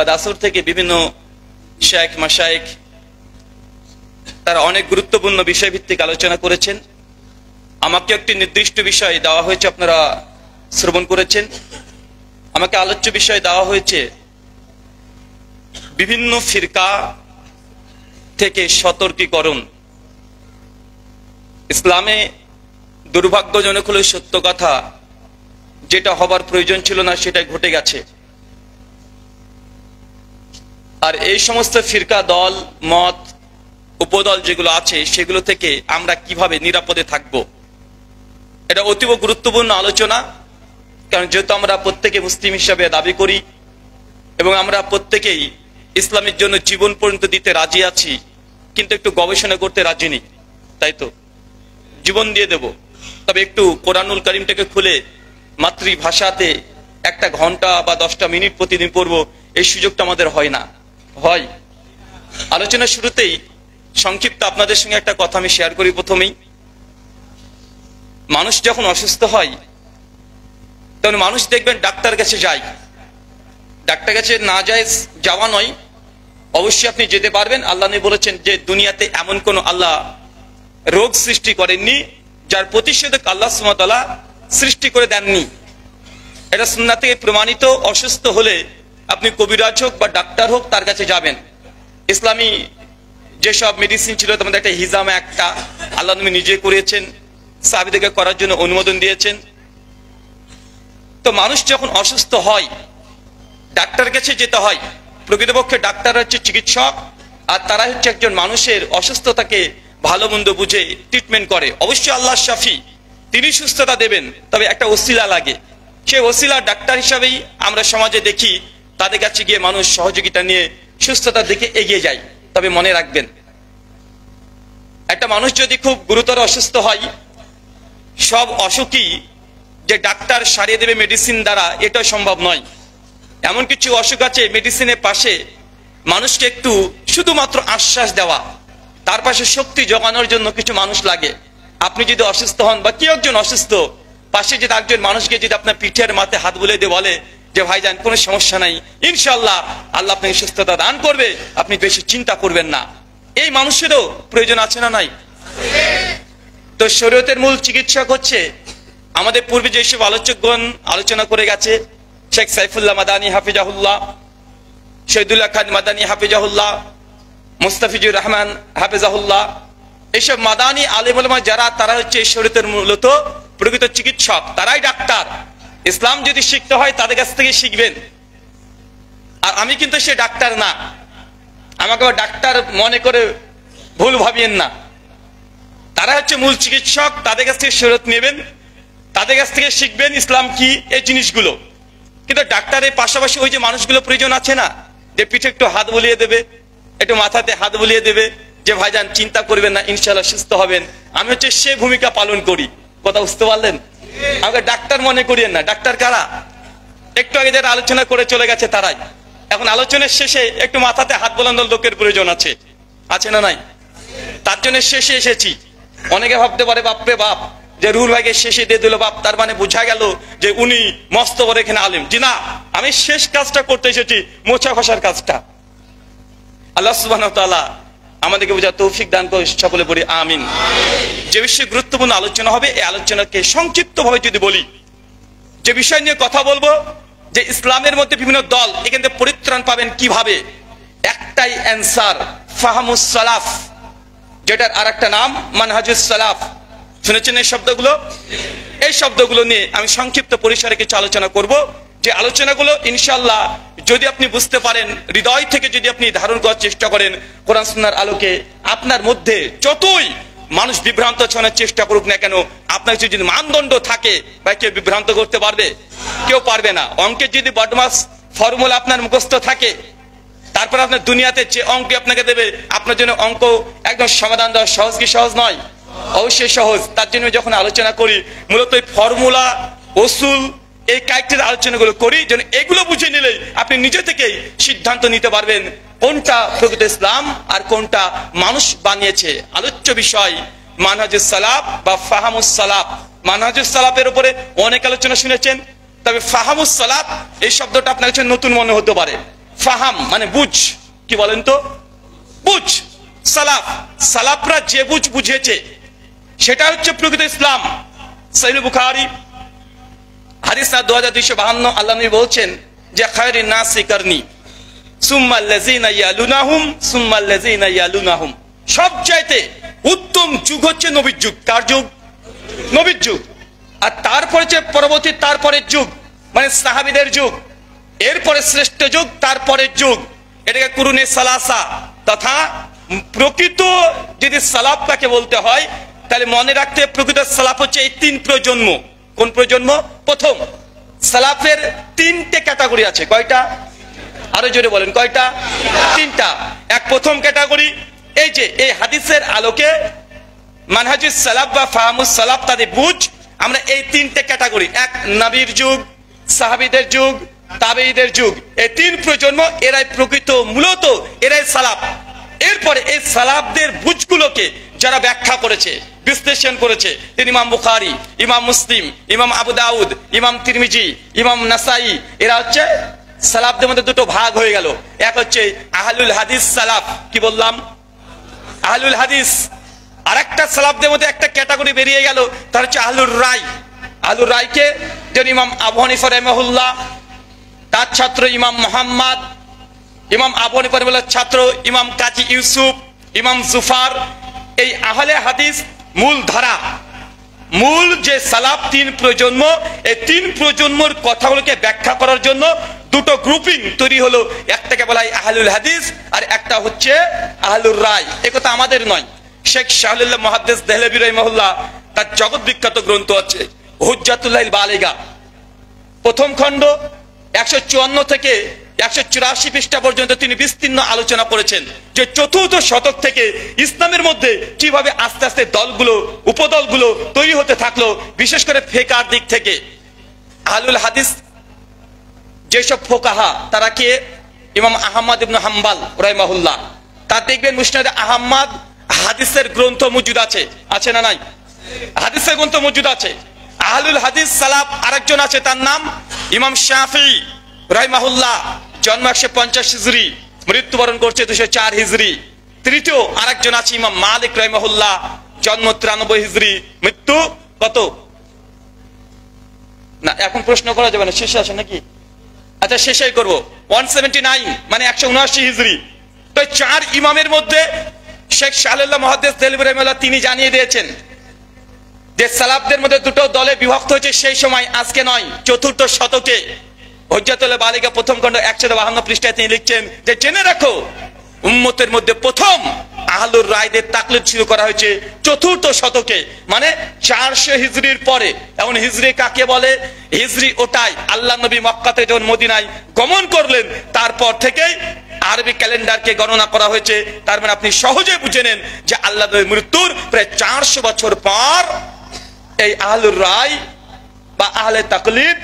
বাদ আসর থেকে বিভিন্ন শেখ মাশায়েখ তারা অনেক গুরুত্বপূর্ণ বিষয় ভিত্তিক আলোচনা করেছেন। আমাকে একটি নির্দিষ্ট বিষয় দেওয়া হয়েছে, আপনারা শ্রবণ করেছেন। আমাকে আলোচ্য বিষয় দেওয়া হয়েছে বিভিন্ন ফিরকা থেকে সতর্কীকরণ। ইসলামে দুর্ভাগ্যজনক হলো সত্য কথা, যেটা হবার প্রয়োজন ছিল না সেটাই ঘটে গেছে। আর এই সমস্ত ফিরকা, দল, মত, উপদল যেগুলো আছে সেগুলো থেকে আমরা কিভাবে নিরাপদে থাকব, এটা অতীব গুরুত্বপূর্ণ আলোচনা। কারণ যেহেতু আমরা প্রত্যেকে মুসলিম হিসাবে দাবি করি এবং আমরা প্রত্যেকেই ইসলামের জন্য জীবন পর্যন্ত দিতে রাজি আছি, কিন্তু একটু গবেষণা করতে রাজি নেই, তাই তো? জীবন দিয়ে দেব, তবে একটু কোরআনুল কারীমটাকে খুলে মাতৃভাষাতে একটা ঘন্টা বা 10টা মিনিট প্রতিদিন পড়বো, এই সুযোগটা আমাদের হয় না। হয় আলোচনার শুরুতেই সংক্ষিপ্ত আপনাদের সঙ্গে একটা কথা আমি শেয়ার করি। প্রথমেই, মানুষ যখন অসুস্থ হয় তখন মানুষ দেখবেন ডাক্তার কাছে যায়। ডাক্তার কাছে না যায় যাওয়া নয়, অবশ্যই আপনি যেতে পারবেন। আল্লাহ নবী বলেছেন যে দুনিয়াতে এমন কোন আল্লাহ রোগ সৃষ্টি করেননি যার প্রতিষেধক আল্লাহ সুবহানাহু ওয়া তাআলা সৃষ্টি করে দেননি। এটা সুন্নাহ থেকে প্রমাণিত। অসুস্থ হলে আপনি কবিরাজ হোক বা ডাক্তার হোক তার কাছে যাবেন। ইসলামী যেসব মেডিসিন ছিল তার মধ্যে একটা হিজামা, একটা আল্লাহ নবী নিজে করেছেন, সাহাবীদেরকে করার জন্য অনুমোদন দিয়েছেন। তো মানুষ যখন অসুস্থ হয় ডাক্তারের কাছে যেতে হয়। প্রকৃতপক্ষে ডাক্তার হচ্ছে চিকিৎসক, আর তারা হচ্ছে একজন মানুষের অসুস্থতাকে ভালো মন্দ বুঝে ট্রিটমেন্ট করে। অবশ্যই আল্লাহ শাফি, তিনি সুস্থতা দেবেন, তবে একটা ওসিলা লাগে। সেই ওসিলা ডাক্তার হিসাবেই আমরা সমাজে দেখি, তাদের কাছে গিয়ে মানুষ সহযোগিতা নিয়ে সুস্থতার দিকে এগিয়ে যায়। তবে মনে রাখবেন, একটা মানুষ যদি খুব গুরুতর অসুস্থ হয়, সব অসুখই যে ডাক্তার সারিয়ে দেবে মেডিসিন দ্বারা, এটা সম্ভব নয়। এমন কিছু অসুখ আছে মেডিসিনের পাশে মানুষকে একটু শুধুমাত্র আশ্বাস দেওয়া, তার পাশে শক্তি জোগানোর জন্য কিছু মানুষ লাগে। আপনি যদি অসুস্থ হন বা কেউ একজন অসুস্থ, পাশে যদি একজন মানুষকে যদি আপনার পিঠের মাথায় হাত বুলিয়ে দিয়ে বলে যে ভাইজান কোনো সমস্যা নাই, ইনশাআল্লাহ আল্লাহ আপনাকে সুস্থতা দান করবে, আপনি বেশি চিন্তা করবেন না, এই মানুষেরও প্রয়োজন আছে না নাই? তো শরীয়তের মূল চিকিৎসক হচ্ছে আমাদের পূর্বে যেসব আলোচকগণ আলোচনা করে গেছে, শেখ সাইফুল্লাহ মাদানী হাফিজাহুল্লাহ, শহীদুল্লাহ খান মাদানী হাফিজাহুল্লাহ, মুস্তাফিজুর রহমান হাফিজাহুল্লাহ, এইসব মাদানী আলেম ওলামা যারা, তারা হচ্ছে শরীয়তের মূলত প্রকৃত চিকিৎসক, তারাই ডাক্তার। ইসলাম যদি শিখতে হয় তাদের কাছ থেকে শিখবেন। আর আমি কিন্তু সে ডাক্তার না, আমাকে ডাক্তার মনে করে ভুল ভাবিয়েন না। তারা হচ্ছে মূল চিকিৎসক, তাদের কাছ থেকে শরীয়ত নেবেন, তাদের কাছ থেকে শিখবেন ইসলাম কি, এই জিনিসগুলো। কিন্তু ডাক্তারের পাশাপাশি ওই যে মানুষগুলো প্রয়োজন আছে না, যে পিঠে একটু হাত বুলিয়ে দেবে, একটু মাথাতে হাত বুলিয়ে দেবে, যে ভাইজান চিন্তা করবেন না, ইনশাআল্লাহ সুস্থ হবেন। আমি হচ্ছে সে ভূমিকা পালন করি। কথা বুঝতে পারলেন? আমাকে ডাক্তার মনে করিয়েন না। ডাক্তার কারা? একটু আগে যারা আলোচনা করে চলে গেছে তারাই। এখন আলোচনার শেষে একটু মাথাতে হাত বোলানোর লোকের প্রয়োজন আছে, আছে না নাই? তার জন্য শেষে এসেছি। অনেকে ভাবতে পারে বাপরে বাপ, যে রুহুল ভাইকে শেষে দিয়ে দিল বাপ, তার মানে বোঝা গেল যে উনি মস্ত বড় এখানে আলেম। জি না, আমি শেষ কাজটা করতে এসেছি, মোছা ঘষার কাজটা। আল্লাহ সুবহানাহু ওয়া তাআলা আমাদেরকে বোঝার তৌফিক দান করে, সকলে বলি আমিন। যে বিষয়ে গুরুত্বপূর্ণ আলোচনা হবে, এই আলোচনাকে সংক্ষিপ্ত ভাবে যদি বলি, যে বিষয় নিয়ে কথা বলবো, যে ইসলামের মধ্যে বিভিন্ন দল, এখান থেকে পরিত্রাণ পাবেন কিভাবে, একটাই অ্যান্সার, ফাহমুস সালাফ, যেটার আর একটা নাম মানহাজুস সালাফ। শুনেছেন এই শব্দগুলো? এই শব্দগুলো নিয়ে আমি সংক্ষিপ্ত পরিসরে কিছু আলোচনা করব। যে আলোচনাগুলো ইনশাআল্লাহ যদি আপনি বুঝতে পারেন, হৃদয় থেকে যদি আপনি ধারণ করার চেষ্টা করেন কোরআন সুন্নাহর আলোকে, আপনার মধ্যে যতই মানুষ বিভ্রান্ত ছড়ানোর চেষ্টা করুক না কেন, আপনার যদি মানদণ্ড থাকে, বা কেউ বিভ্রান্ত করতে পারবে? কেউ পারবে না। অঙ্কের যদি বদমাস ফর্মুলা আপনার মুখস্থ থাকে, তারপর আপনার দুনিয়াতে যে অঙ্ক আপনাকে দেবে, আপনার জন্য অঙ্ক একদম সমাধান দেওয়া সহজ কি সহজ নয়? অবশ্যই সহজ। তার জন্য যখন আলোচনা করি মূলত এই ফর্মুলা, উসুল, এই কয়েকটির আলোচনাগুলো করি, যেন এগুলো বুঝে নিলেই আপনি নিজে থেকেই সিদ্ধান্ত নিতে পারবেন কোনটা প্রকৃত ইসলাম আর কোনটা মানুষ বানিয়েছে। আলোচ্য বিষয় মানহাজুস সালাফ বা ফাহামুস সালাফ। মানহাজুস সালাফের উপরে অনেক আলোচনা শুনেছেন, তবে ফাহামুস সালাফ এই শব্দটা আপনার কাছে নতুন মনে হতে পারে। ফাহাম মানে বুঝ, কি বলেন তো, বুঝ। সালাফ, সালাফরা যে বুঝ বুঝেছে সেটা হচ্ছে প্রকৃত ইসলাম। সহিহ বুখারী হাদিস 2252, আল্লাহ নবী বলছেন যে খায়রুন নাসি কারনি সুম্মাল লাযিনা ইয়ালুনাহুম সুম্মাল লাযিনা ইয়ালুনাহুম, সবচাইতে উত্তম যুগ হচ্ছে নবীর যুগ। কার যুগ? নবীর যুগ। আর তারপরে যে পরবর্তী তারপরের যুগ মানে সাহাবীদের যুগ, এরপরে শ্রেষ্ঠ যুগ তারপরের যুগ, এটাকে কুরুনে সালাসা তথা প্রকৃত যদি সালাফ কাকে বলতে হয় তাহলে মনে রাখতে প্রকৃত সালাফ হচ্ছে এই 3 প্রজন্ম। কোন প্রজন্ম? প্রথম সালাফের 3টে ক্যাটাগরি আছে। কয়টা? আরো জোরে বলেন, কয়টা? 3টা। এক প্রথম ক্যাটাগরি, এই যে এই হাদিসের আলোকে মানহাজুস সালাফ বা ফাহামুস সালাফ তাদের বুঝ, আমরা এই 3টে ক্যাটাগরি, এক নবীর যুগ, সাহাবীদের যুগ, তাবেঈদের যুগ, এই 3 প্রজন্ম, এরাই প্রকৃত মূলত এরাই সালাফ। এরপরে এই সালাফদের বুঝগুলোকে যারা ব্যাখ্যা করেছে, বিশ্লেষণ করেছে, তিনি ইমাম বুখারী, ইমাম মুসলিম, ইমাম আবু দাউদ, ইমাম তিরমিজি, ইমাম নাসাই, এরা হচ্ছে সালাফদের মধ্যে দুটো ভাগ হয়ে গেল। এক হচ্ছে আহলুল হাদিস সালাফ, কি বললাম? আহলুল হাদিস। আরেকটা সালাফদের মধ্যে একটা ক্যাটাগরি বেরিয়ে গেল, তার হচ্ছে আহলুর রায়। আহলুর রায়কে যেন ইমাম আবু হানিফা রাহিমাহুল্লাহ, তার ছাত্র ইমাম মুহাম্মদ, ইমাম আবু হানিফা রাহিমাহুল্লাহর ছাত্র ইমাম কাজী ইউসুফ, ইমাম জুফার, এই আহলে হাদিস মূল ধারা, মূল যে সালাফ 3 প্রজন্ম, এই 3 প্রজন্মর কথাগুলোকে ব্যাখ্যা করার জন্য দুটো গ্রুপিং তৈরি হলো। একটাকে বলা হয় আহলুল হাদিস আর একটা হচ্ছে আহলুর রায়। এই কথা আমাদের নয়, শেখ শাহলুল্লাহ মুহাদ্দিস দেহলভী রাহিমাহুল্লাহ তার জগৎ বিখ্যাত গ্রন্থ আছে হুজ্জাতুল্লাহিল বালিগা, প্রথম খণ্ড 154 থেকে 184 পৃষ্ঠা পর্যন্ত তিনি বিস্তীর্ণ আলোচনা করেছেন যে চতুর্থ শতক থেকে ইসলামের মধ্যে কিভাবে আস্তে আস্তে দলগুলো উপদলগুলো তৈরি হতে থাকলো, বিশেষ করে ফিকহের দিক থেকে। আহলুল হাদিস যেসব ফুকাহা, তারা কে? ইমাম আহমদ ইবনে হাম্বল রাহিমাহুল্লাহ, তার দেখবেন মুসনাদ আহমদ হাদিসের গ্রন্থ মজুদ আছে, আছে না নাই? হাদিসের গ্রন্থ মজুদ আছে। আহলুল হাদিস সালাফ আরেকজন আছে, তার নাম ইমাম শাফিঈ রাহিমাহুল্লাহ, জন্ম 150 হিজরি, মৃত্যুবরণ করছে 204 হিজরি। তৃতীয় আরেকজন আছে ইমাম মালিক রাহিমাহুল্লাহ, জন্ম 93 হিজরি, মৃত্যু কত? না এখন প্রশ্ন করা যাবে না, শেষে আছে নাকি? আচ্ছা শেষেই করব, 179 মানে 179 হিজরি। তো 4 ইমামের মধ্যে শেখ শাহলুল্লাহ মুহাদ্দিস দেহলভী রাহিমাহুল্লাহ তিনি জানিয়ে দিয়েছেন যে সালাফদের মধ্যে দুটো দলে বিভক্ত হয়েছে সেই সময়, আজকে নয়, চতুর্থ শতকে। হুজ্জাতুল্লাহ বালিগা প্রথম খণ্ড 152 পৃষ্ঠায় তিনি লিখছেন যে জেনে রাখো উম্মতের মধ্যে প্রথম আহলুর রায়দের তাকলিদ শুরু করা হয়েছে চতুর্থ শতকে, মানে 400 হিজরির পরে। এখন হিজরি কাকে বলে? হিজরি ওটাই আল্লাহ নবী মক্কা থেকে যখন মদিনায় গমন করলেন তারপর থেকেই আরবি ক্যালেন্ডারকে গণনা করা হয়েছে। তার মানে আপনি সহজে বুঝে নেন যে আল্লাহ নবীর মৃত্যুর প্রায় 400 বছর পর এই আহলুর রায় বা আহলে তাকলিদ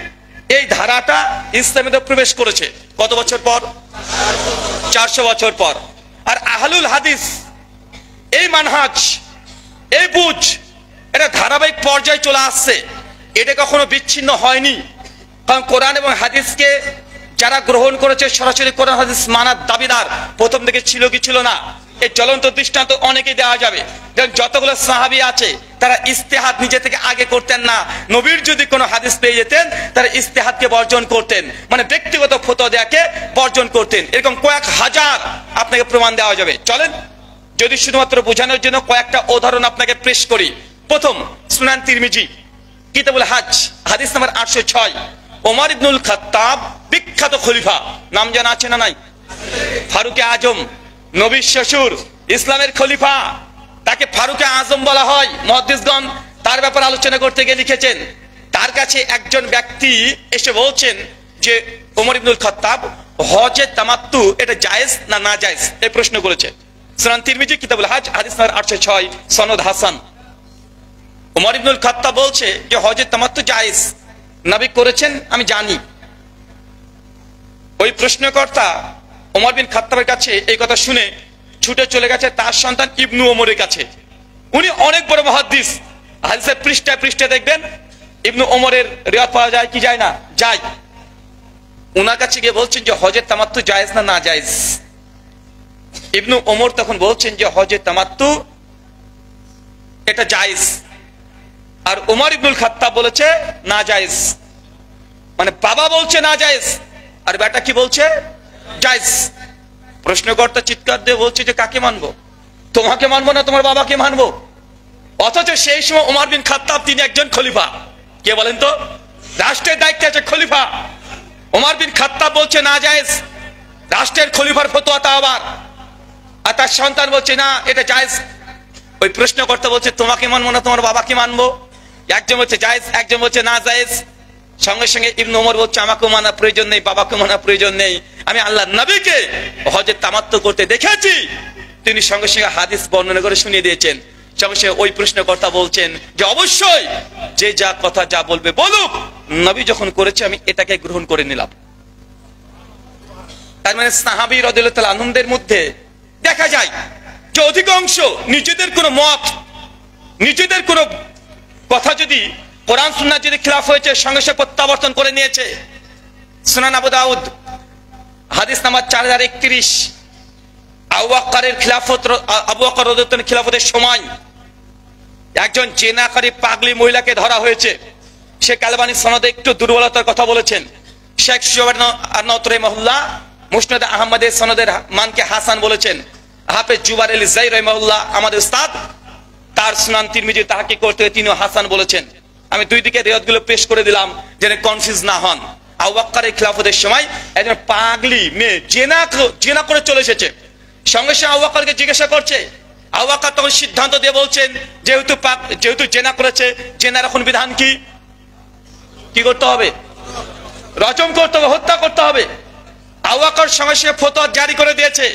এই ধারাটা ইসলামে প্রবেশ করেছে। কত বছর পর? 400 বছর পর। আর আহলুল হাদিস এই মানহাজ, এই বুঝ, এটা ধারাবাহিক পর্যায়ে চলে আসছে, এটা কখনো বিচ্ছিন্ন হয়নি। কারণ কোরআন এবং হাদিসকে যারা গ্রহণ করেছে, সরাসরি কোরআন হাদিস মানার দাবিদার, প্রথম দিকে ছিল কি ছিল না, এই জ্বলন্ত দৃষ্টান্ত অনেকেই দেওয়া যাবে। যতগুলো সাহাবী আছে তারা ইস্তেহাদ নিজে থেকে আগে করতেন না। নবীর যদি কোনো হাদিস পেয়ে যেতেন তারা ইস্তেহাদকে বর্জন করতেন, মানে ব্যক্তিগত ফতোয়া দেয়াকে বর্জন করতেন। এরকম কয়েক হাজার আপনাকে প্রমাণ দেওয়া যাবে। চলেন যদি শুধুমাত্র বোঝানোর জন্য কয়েকটা উদাহরণ আপনাকে পেশ করি। প্রথম, সুনান তিরমিজি কিতাবুল হজ হাদিস নাম্বার 806, ওমর ইবনুল খাত্তাব বিখ্যাত খলিফা, নাম জানা আছে না নাই? ফারুকে আজম, নবীর শ্বশুর, ইসলামের খলিফা, তাকে ফারুকে আজম বলা হয়। মুহাদ্দিসগণ তার ব্যাপারে আলোচনা করতে গিয়ে লিখেছেন, তার কাছে একজন ব্যক্তি এসে বলছেন যে ওমর ইবনুল খাত্তাব হজে তামাত্তু এটা জায়েজ না না জায়েজ, এই প্রশ্ন করেছে। সুনান তিরমিজি কিতাবুল হজ হাদিস নাম্বার 806, সনদ হাসান। ওমর ইবনুল খাত্তাব বলছে যে হজে তামাত্তু জায়েজ, নবী করেছেন আমি জানি। ওই প্রশ্নকর্তা ওমর বিন খাত্তাবের কাছে এই কথা শুনে ছুটে চলে গেছে তার সন্তান ইবনু ওমরের কাছে। উনি অনেক বড় মুহাদ্দিস, হাদিসের পৃষ্ঠায় পৃষ্ঠায় দেখবেন ইবনু ওমরের রিওয়ায়াত পাওয়া যায় কি যায় না? যায়। ওনার কাছে গিয়ে বলছেন যে হজের তামাত্তু জায়েজ না না জায়েজ। ইবনু ওমর তখন বলছেন যে হজের তামাত্তু এটা জায়েজ, আর ওমর ইবনুল খাত্তাব বলেছে না জায়েজ। মানে বাবা বলছে না জায়েজ আর বেটা কি বলছে জায়েজ। প্রশ্নকর্তা চিৎকার দিয়ে বলছে যে কাকে মানবো, তোমাকে মানবো না তোমার বাবাকে মানবো? অথচ সেই সময় ওমর বিন খাত্তাব তিনি একজন খলিফা। কে বলেন তো? রাষ্ট্রের দায়িত্বে আছে খলিফা। ওমর বিন খাত্তাব বলছে না জায়েজ, রাষ্ট্রের খলিফার ফতোয়া তা আবার, আর তার সন্তান বলছে না এটা জায়েজ। ওই প্রশ্নকর্তা বলছে তোমাকে মানবো না তোমার বাবাকে মানবো? একজন বলছে জায়েজ, একজন বলছে না জায়েজ। সঙ্গে সঙ্গে ইবনে ওমর বলছে আমাকেও মানা প্রয়োজন নেই, বাবাকে মানা প্রয়োজন নেই, আমি আল্লাহর নবীকে হজের তামাত্তু করতে দেখেছি। তিনি সঙ্গে সঙ্গে হাদিস বর্ণনা করে শুনিয়ে দিয়েছেন। সঙ্গে সঙ্গে ওই প্রশ্নকর্তা বলছেন যে অবশ্যই যে যা কথা যা বলবে বলুক, নবী যখন করেছে আমি এটাকে গ্রহণ করে নিলাম। তার মানে সাহাবী রাদিয়াল্লাহু তাআলা আনহুদের মধ্যে দেখা যায় যে অধিকাংশ নিজেদের কোনো মত, নিজেদের কোনো কথা যদি কোরআন সুন্নাহ যদি খিলাফ হয়েছে সঙ্গে সঙ্গে প্রত্যাবর্তন করে নিয়েছে। সুনান আবু দাউদ হাদিস নাম্বার 4031, আবু বকরের খিলাফত, আবু বকর রাদিয়াল্লাহু তাআলার খিলাফতের সময় একজন জেনাকারী পাগলি মহিলাকে ধরা হয়েছে। শেখ আলবানী সনদে একটু দুর্বলতার কথা বলেছেন। শেখ শুআইব আন-নাওত রাহিমাহুল্লাহ মুসনাদ আহমদের সনদের মানকে হাসান বলেছেন। হাফেজ জুবাইর আলী যাই রাহিমাহুল্লাহ আমাদের উস্তাদ তার সুনান তিরমিজি তাহকিক করতে তিনিও হাসান বলেছেন। আমি দুই দিকে রিওয়ায়াতগুলো পেশ করে দিলাম যেন কনফিউজ না হন। আবু বকরের খিলাফতের সময় একজন পাগলি মেয়ে জেনা করে চলে এসেছে। সঙ্গে সঙ্গে আবু বকরকে জিজ্ঞাসা করছে, আবু বকর তখন সিদ্ধান্ত দিয়ে বলছেন যেহেতু জেনা করেছে, জেনার এখন বিধান কি? কি করতে হবে? রজম করতে হবে, হত্যা করতে হবে। আবু বকর সঙ্গে সঙ্গে ফতোয়া জারি করে দিয়েছে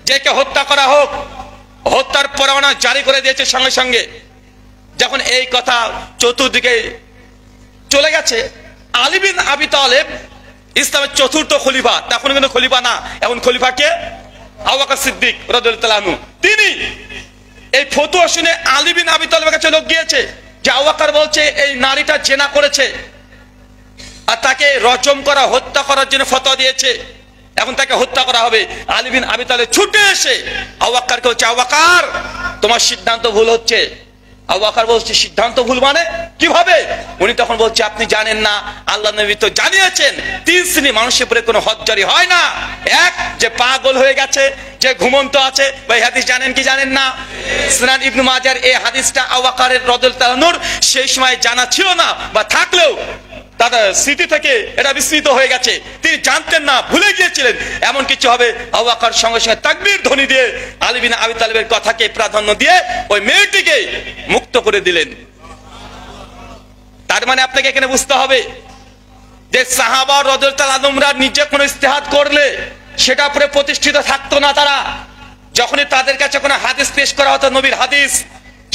যে কে হত্যা করা হোক, হত্যার পরোয়ানা জারি করে দিয়েছে সঙ্গে সঙ্গে। যখন এই কথা চতুর্দিকে চলে গেছে, আলী বিন আবি তালেব ইসলামের চতুর্থ খলিফা, তখন কিন্তু খলিফা না, এখন খলিফা কে? আবু বকর সিদ্দিক রাদিয়াল্লাহু তাআলা আনহু। তিনি এই ফতোয়া শুনে আলী বিন আবি তালেবের কাছে লোক গিয়েছে যে আবু বকর বলছে এই নারীটা জেনা করেছে আর তাকে রজম করা, হত্যা করার জন্য ফতোয়া দিয়েছে, এখন তাকে হত্যা করা হবে। আলী বিন আবি তালেব ছুটে এসে আবু বকরকে বলছে, আবু বকর তোমার সিদ্ধান্ত ভুল হচ্ছে। আবু বকর বলছে সিদ্ধান্ত ভুল মানে কিভাবে? উনি তখন বলছে আপনি জানেন না, আল্লাহ নবী তো জানিয়েছেন 3 শ্রেণী মানুষের উপরে কোনো হজ জারি হয় না। এক, যে পাগল হয়ে গেছে, যে ঘুমন্ত আছে। ভাই হাদিস জানেন কি জানেন না? সুনান ইবনে মাজার এই হাদিসটা আবু বকরের রাদিয়াল্লাহু তাআলা আনহুর সেই সময় জানা ছিল না, বা থাকলেও তার স্মৃতি থেকে এটা বিস্মৃত হয়ে গেছে, তিনি জানতেন না, ভুলে গিয়েছিলেন এমন কিছু হবে। আবু বকর সঙ্গে সঙ্গে তাকবীর ধ্বনি দিয়ে আলী বিন আবি তালেবের কথাকে প্রাধান্য দিয়ে ওই মেয়েটিকে মুক্ত করে দিলেন। তার মানে আপনাকে এখানে বুঝতে হবে যে সাহাবা রাদিয়াল্লাহু তাআলা আনহুরা নিজে কোনো ইজতিহাদ করলে সেটা উপরে প্রতিষ্ঠিত থাকতো না। তারা যখনই তাদের কাছে কোনো হাদিস পেশ করা হতো, নবীর হাদিস,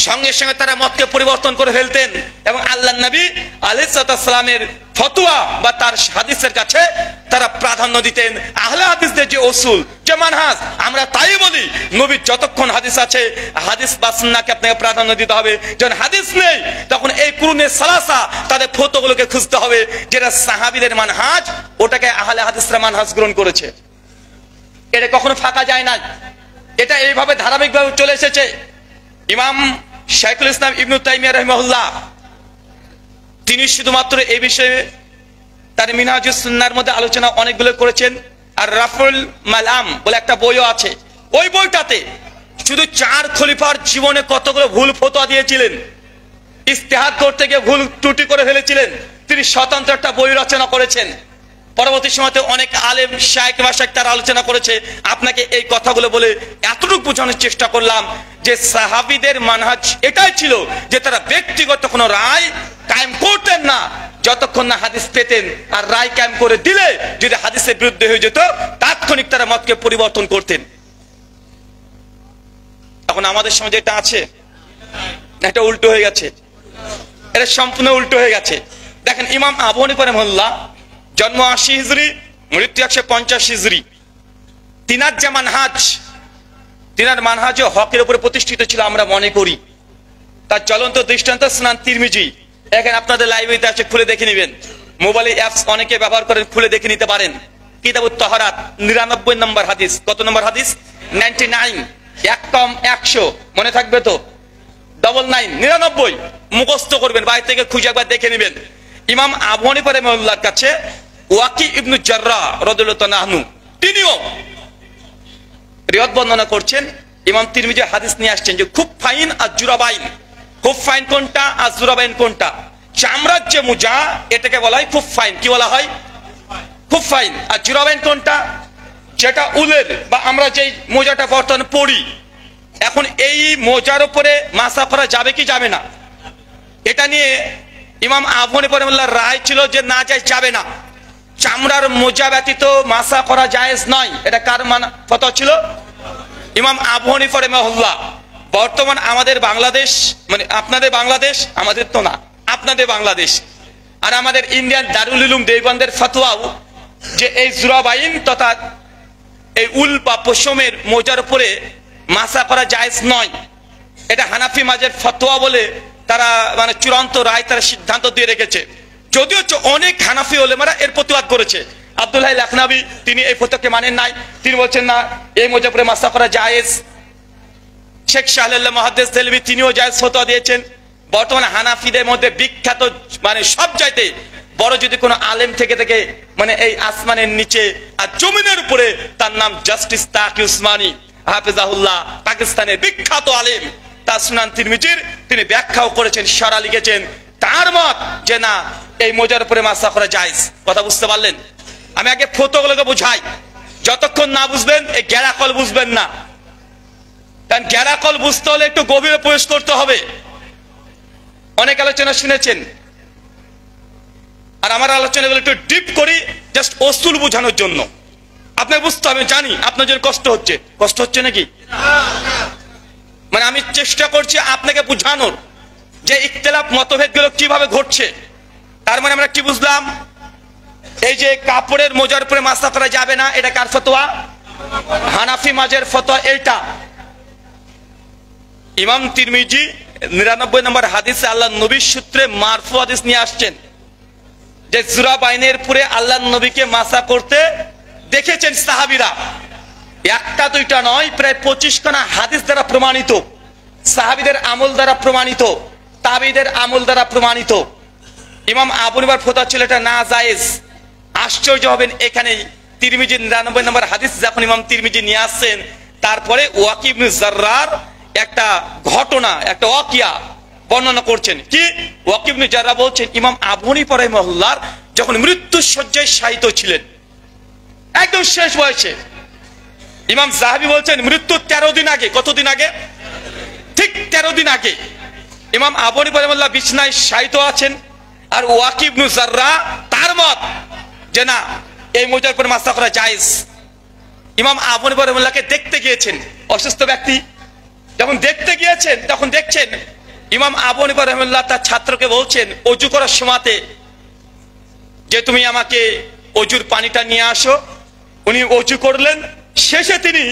সঙ্গে সঙ্গে তারা মতকে পরিবর্তন করে ফেলতেন এবং আল্লাহর নবী আলাইহিস সালামের ফতোয়া বা তার হাদিসের কাছে তারা প্রাধান্য দিতেন। আহলে হাদিসদের যে উসুল, যে মানহাজ, আমরা তাই বলি নবীর যতক্ষণ হাদিস আছে হাদিস বা সুন্নাহকে আপনাকে প্রাধান্য দিতে হবে। যখন হাদিস নেই তখন এই কুরুনে সালাসা তাদের ফতোয়াগুলোকে খুঁজতে হবে, যেটা সাহাবীদের মানহাজ, ওটাকে আহলে হাদিসরা মানহাজ গ্রহণ করেছে। এটা কখনো ফাঁকা যায় না, এটা এইভাবে ধারাবাহিকভাবে চলে এসেছে। ইমাম শাইখুল ইসলাম ইবনে তাইমিয়া রাহিমাহুল্লাহ তিনি শুধুমাত্র এই বিষয়ে তার মিনহাজুস সুন্নাহর মধ্যে আলোচনা অনেকগুলো করেছেন। আর রাফুল মালাম বলে একটা বইও আছে, ওই বইটাতে শুধু 4 খলিফার জীবনে কতগুলো ভুল ফতোয়া দিয়েছিলেন, ইজতিহাদ করতে গিয়ে ভুল ত্রুটি করে ফেলেছিলেন, তিনি স্বতন্ত্র একটা বই রচনা করেছেন। পরবর্তী সময়তে অনেক আলেম শাইখ মাশাইখ তারা আলোচনা করেছে। আপনাকে এই কথাগুলো বলে এতটুকু বোঝানোর চেষ্টা করলাম যে সাহাবীদের মানহাজ এটাই ছিল যে তারা ব্যক্তিগত কোনো রায় কায়েম করতেন না যতক্ষণ না হাদিস পেতেন, আর রায় কায়েম করে দিলে যদি হাদিসের বিরুদ্ধে হয়ে যেত তাৎক্ষণিক তারা মতকে পরিবর্তন করতেন। এখন আমাদের সমাজে এটা আছে, এটা উল্টো হয়ে গেছে, এটা সম্পূর্ণ উল্টো হয়ে গেছে। দেখেন ইমাম আবু হানিফা রাহিমাহুল্লাহ জন্ম 80 হিজরি, মৃত্যু 150 হিজরি। তিনার যে মানহাজ, তিনার মানহাজ হকের উপরে প্রতিষ্ঠিত ছিল আমরা মনে করি। তার চলন্ত দৃষ্টান্ত সুনান তিরমিজি, এখানে আপনাদের লাইব্রেরিতে আছে, খুলে দেখে নেবেন। মোবাইলে অ্যাপস অনেকে ব্যবহার করেন, খুলে দেখে নিতে পারেন। কিতাবুত তাহারাত 99 নম্বর হাদিস। কত নম্বর হাদিস? 99। 1 কম 100, মনে থাকবে তো? 99 মুখস্থ করবেন, বাইরে থেকে খুঁজে একবার দেখে নেবেন। ইমাম আবু হানিফা রাহিমাহুল্লাহর কাছে ওয়াকি ইবনু জাররাহ রাদিয়াল্লাহু তাআলা আনহু তিনিও রিওয়ায়াত বর্ণনা করছেন। ইমাম তিরমিজি হাদিস নিয়ে আসছেন যে খুব ফাইন আর জুরাবাইন। খুব ফাইন কোনটা আর জুরাবাইন কোনটা? চামড়ার যে মোজা এটাকে বলা হয় খুব ফাইন। কি বলা হয়? খুব ফাইন। আর জুরাবাইন কোনটা? যেটা উলের, বা আমরা যেই মোজাটা বর্তমানে পরি, এখন এই মোজার উপরে মাসা করা যাবে কি যাবে না? এটা নিয়ে ইমাম আবু হানিফা রাহিমাহুল্লাহর রায় ছিল যে না, যাবে না। চামড়ার মোজা ব্যতীত মাসা করা জায়েজ নয়। এটা কার ফতোয়া ছিল? ইমাম আবু হানিফা রাহিমাহুল্লাহ। বর্তমান আমাদের বাংলাদেশ, মানে আপনাদের বাংলাদেশ, আমাদের তো না, আপনাদের বাংলাদেশ আর আমাদের ইন্ডিয়ান দারুল উলুম দেওবন্দের ফতোয়াও যে এই জুরাবাইন তথা এই উল বা পশমের মোজার উপরে মাসা করা জায়েজ নয়। এটা হানাফি মাযহাবের ফতোয়া বলে তারা মানে চূড়ান্ত রায়, তারা সিদ্ধান্ত দিয়ে রেখেছে। যদিও অনেক হানাফি ওলেমারা এর প্রতিবাদ করেছে। আব্দুল্লাহ লাখনাবী তিনি এই ফতোয়াকে মানেন নাই, তিনি বলছেন না এই মোজার উপরে মাসা করা জায়েজ। শেখ শাহলিল্লাহ মুহাদ্দিস দেলভি তিনিও জায়েজ ফতোয়া দিয়েছেন। বর্তমানে হানাফিদের মধ্যে বিখ্যাত, মানে সব চাইতে বড় যদি কোনো আলেম থেকে থেকে মানে এই আসমানের নিচে আর জমিনের উপরে, তার নাম জাস্টিস তাকি উসমানী হাফেজাহুল্লাহ, পাকিস্তানের বিখ্যাত আলেম। তার সুনান তিরমিজির তিনি ব্যাখ্যাও করেছেন, সারা লিখেছেন। তার মত যে না, এই মোজার উপরে মাসা করা জায়েজ। কথা বুঝতে পারলেন? আমি আগে ফতোয়াগুলোকে বুঝাই, যতক্ষণ না বুঝবেন এই গ্যারাকল বুঝবেন না। কারণ গ্যারাকল বুঝতে হলে একটু গভীরে প্রবেশ করতে হবে। অনেক আলোচনা শুনেছেন, আর আমার আলোচনাগুলো একটু ডিপ করি জাস্ট অসুল বোঝানোর জন্য। আপনাকে বুঝতে হবে, জানি আপনার জন্য কষ্ট হচ্ছে। কষ্ট হচ্ছে নাকি? মানে আমি চেষ্টা করছি আপনাকে বুঝানোর যে ইখতিলাফ মতভেদগুলো কিভাবে ঘটছে। তার মানে আমরা কি বুঝলাম? এই যে কাপড়ের মোজার উপরে মাসা করা যাবে না, এটা কার ফতোয়া? হানাফি মাযহাবের ফতোয়া এইটা। ইমাম তিরমিজি 99 নম্বর হাদিসে আল্লাহর নবীর সূত্রে মারফু হাদিস নিয়ে আসছেন যে জুরাবাইনের পরে আল্লাহর নবীকে মাসা করতে দেখেছেন সাহাবীরা। একটা দুইটা নয়, প্রায় 25 খানা হাদিস দ্বারা প্রমাণিত, সাহাবীদের আমল দ্বারা প্রমাণিত, তাবিদের আমল দ্বারা প্রমাণিত। ইমাম আবু হানিফার ফতোয়া ছিল এটা না জায়েজ। আশ্চর্য হবেন, এখানেই তিরমিজি 99 নম্বর হাদিস যখন ইমাম তিরমিজি নিয়ে আসছেন, তারপরে ওয়াকি ইবনে জাররার একটা ঘটনা, একটা ওয়াকিয়া বর্ণনা করছেন। কি? ওয়াকি ইবনে জাররাহ বলছেন ইমাম আবু হানিফা রাহিমাহুল্লাহ যখন মৃত্যুর শয্যায় শায়িত ছিলেন, একদম শেষ বয়সে, ইমাম যাহাবী বলছেন মৃত্যুর 13 দিন আগে। কতদিন আগে? ঠিক 13 দিন আগে ইমাম আবু হানিফা রাহিমাহুল্লাহ বিছানায় শায়িত আছেন। আর ওয়াকি ইবনে জাররাহ তার মত যে না, এই মোজার উপর মাসা করা জায়েজ। ইমাম আবু হানিফা রাহিমাহুল্লাহকে দেখতে গিয়েছেন, অসুস্থ ব্যক্তি। যখন দেখতে গিয়েছেন তখন দেখছেন ইমাম আবু হানিফা রাহিমাহুল্লাহ তার ছাত্রকে বলছেন ওযু করার সময়তে যে তুমি আমাকে ওযুর পানিটা নিয়ে আসো। উনি ওযু করলেন, শেষে তিনি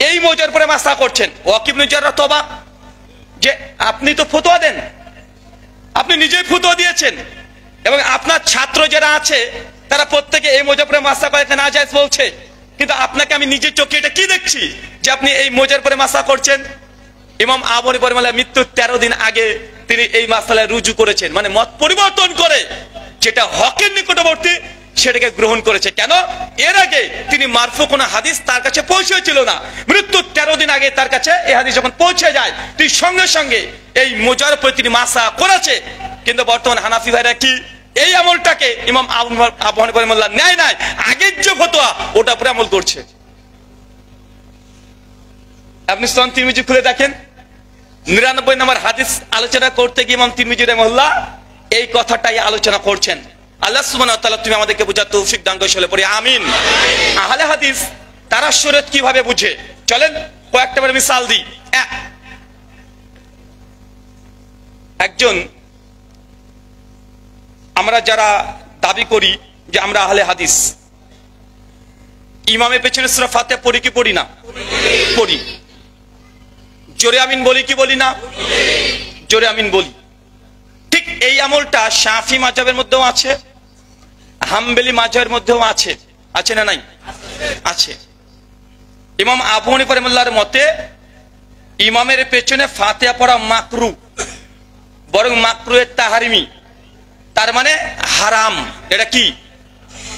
এই মোজার উপরে মাসা করছেন। ওয়াকি ইবনে জাররাহ তো অবাক যে আপনি তো ফতোয়া দেন, আপনি নিজেই ফতোয়া দিয়েছেন, এবং আপনার ছাত্র যারা আছে তারা প্রত্যেকে এই মোজার উপরে মাসা করে না জায়েজ বলছে, কিন্তু আপনাকে আমি নিজের চোখে এটা কি দেখছি যে আপনি এই মোজার উপরে মাসা করছেন। ইমাম আবু হানিফা রাহিমাহুল্লাহ মৃত্যুর 13 দিন আগে তিনি এই মাসআলায় রুজু করেছেন, মানে মত পরিবর্তন করে যেটা হকের নিকটবর্তী সেটাকে গ্রহণ করেছে। কেন? এর আগে তিনি মারফু কোন হাদিস তার কাছে পৌঁছেছিল না। মৃত্যুর 13 দিন আগে তার কাছে এই হাদিস যখন পৌঁছে যায়, তিনি সঙ্গে সঙ্গে এই মোজার উপরে তিনি মাসা করেছে। কিন্তু বর্তমান হানাফি ভাইরা কি এই আমলটাকে ইমাম আবু হানিফা রাহিমাহুল্লাহ নেয় নাই, আগের যে ফতোয়া ওটা উপরে আমল করছে। আপনি সুনান তিরমিজি খুলে দেখেন, 99 নম্বর হাদিস আলোচনা করতে গিয়ে ইমাম তিরমিজি রাহিমাহুল্লাহ এই কথাটাই আলোচনা করছেন। আল্লাহ সুবহানাহু ওয়া তাআলা তুমি আমাদেরকে বুঝার তৌফিক দান করো, পড়ি আমিন। আহলে হাদিস তারা শরীয়ত কিভাবে বুঝে, চলেন কয়েকটা মিসাল দিই। একজন, আমরা যারা দাবি করি যে আমরা আহলে হাদিস, ইমামের পেছনে সূরা ফাতিহা পড়ি কি পড়ি না? পড়ি। জোরে আমিন বলি কি বলি না? জোরে আমিন বলি। ঠিক এই আমলটা শাফি মাযহাবের মধ্যেও আছে, হাম্বলি মাযহাবের মধ্যেও আছে। আছে না নাই? আছে। ইমাম আবু হানিফা রাহিমাহুল্লাহর মতে ইমামের পেছনে ফাতিহা পড়া মাকরু, বরং মাকরুহের তাহরিমি, তার মানে হারাম। এটা কি?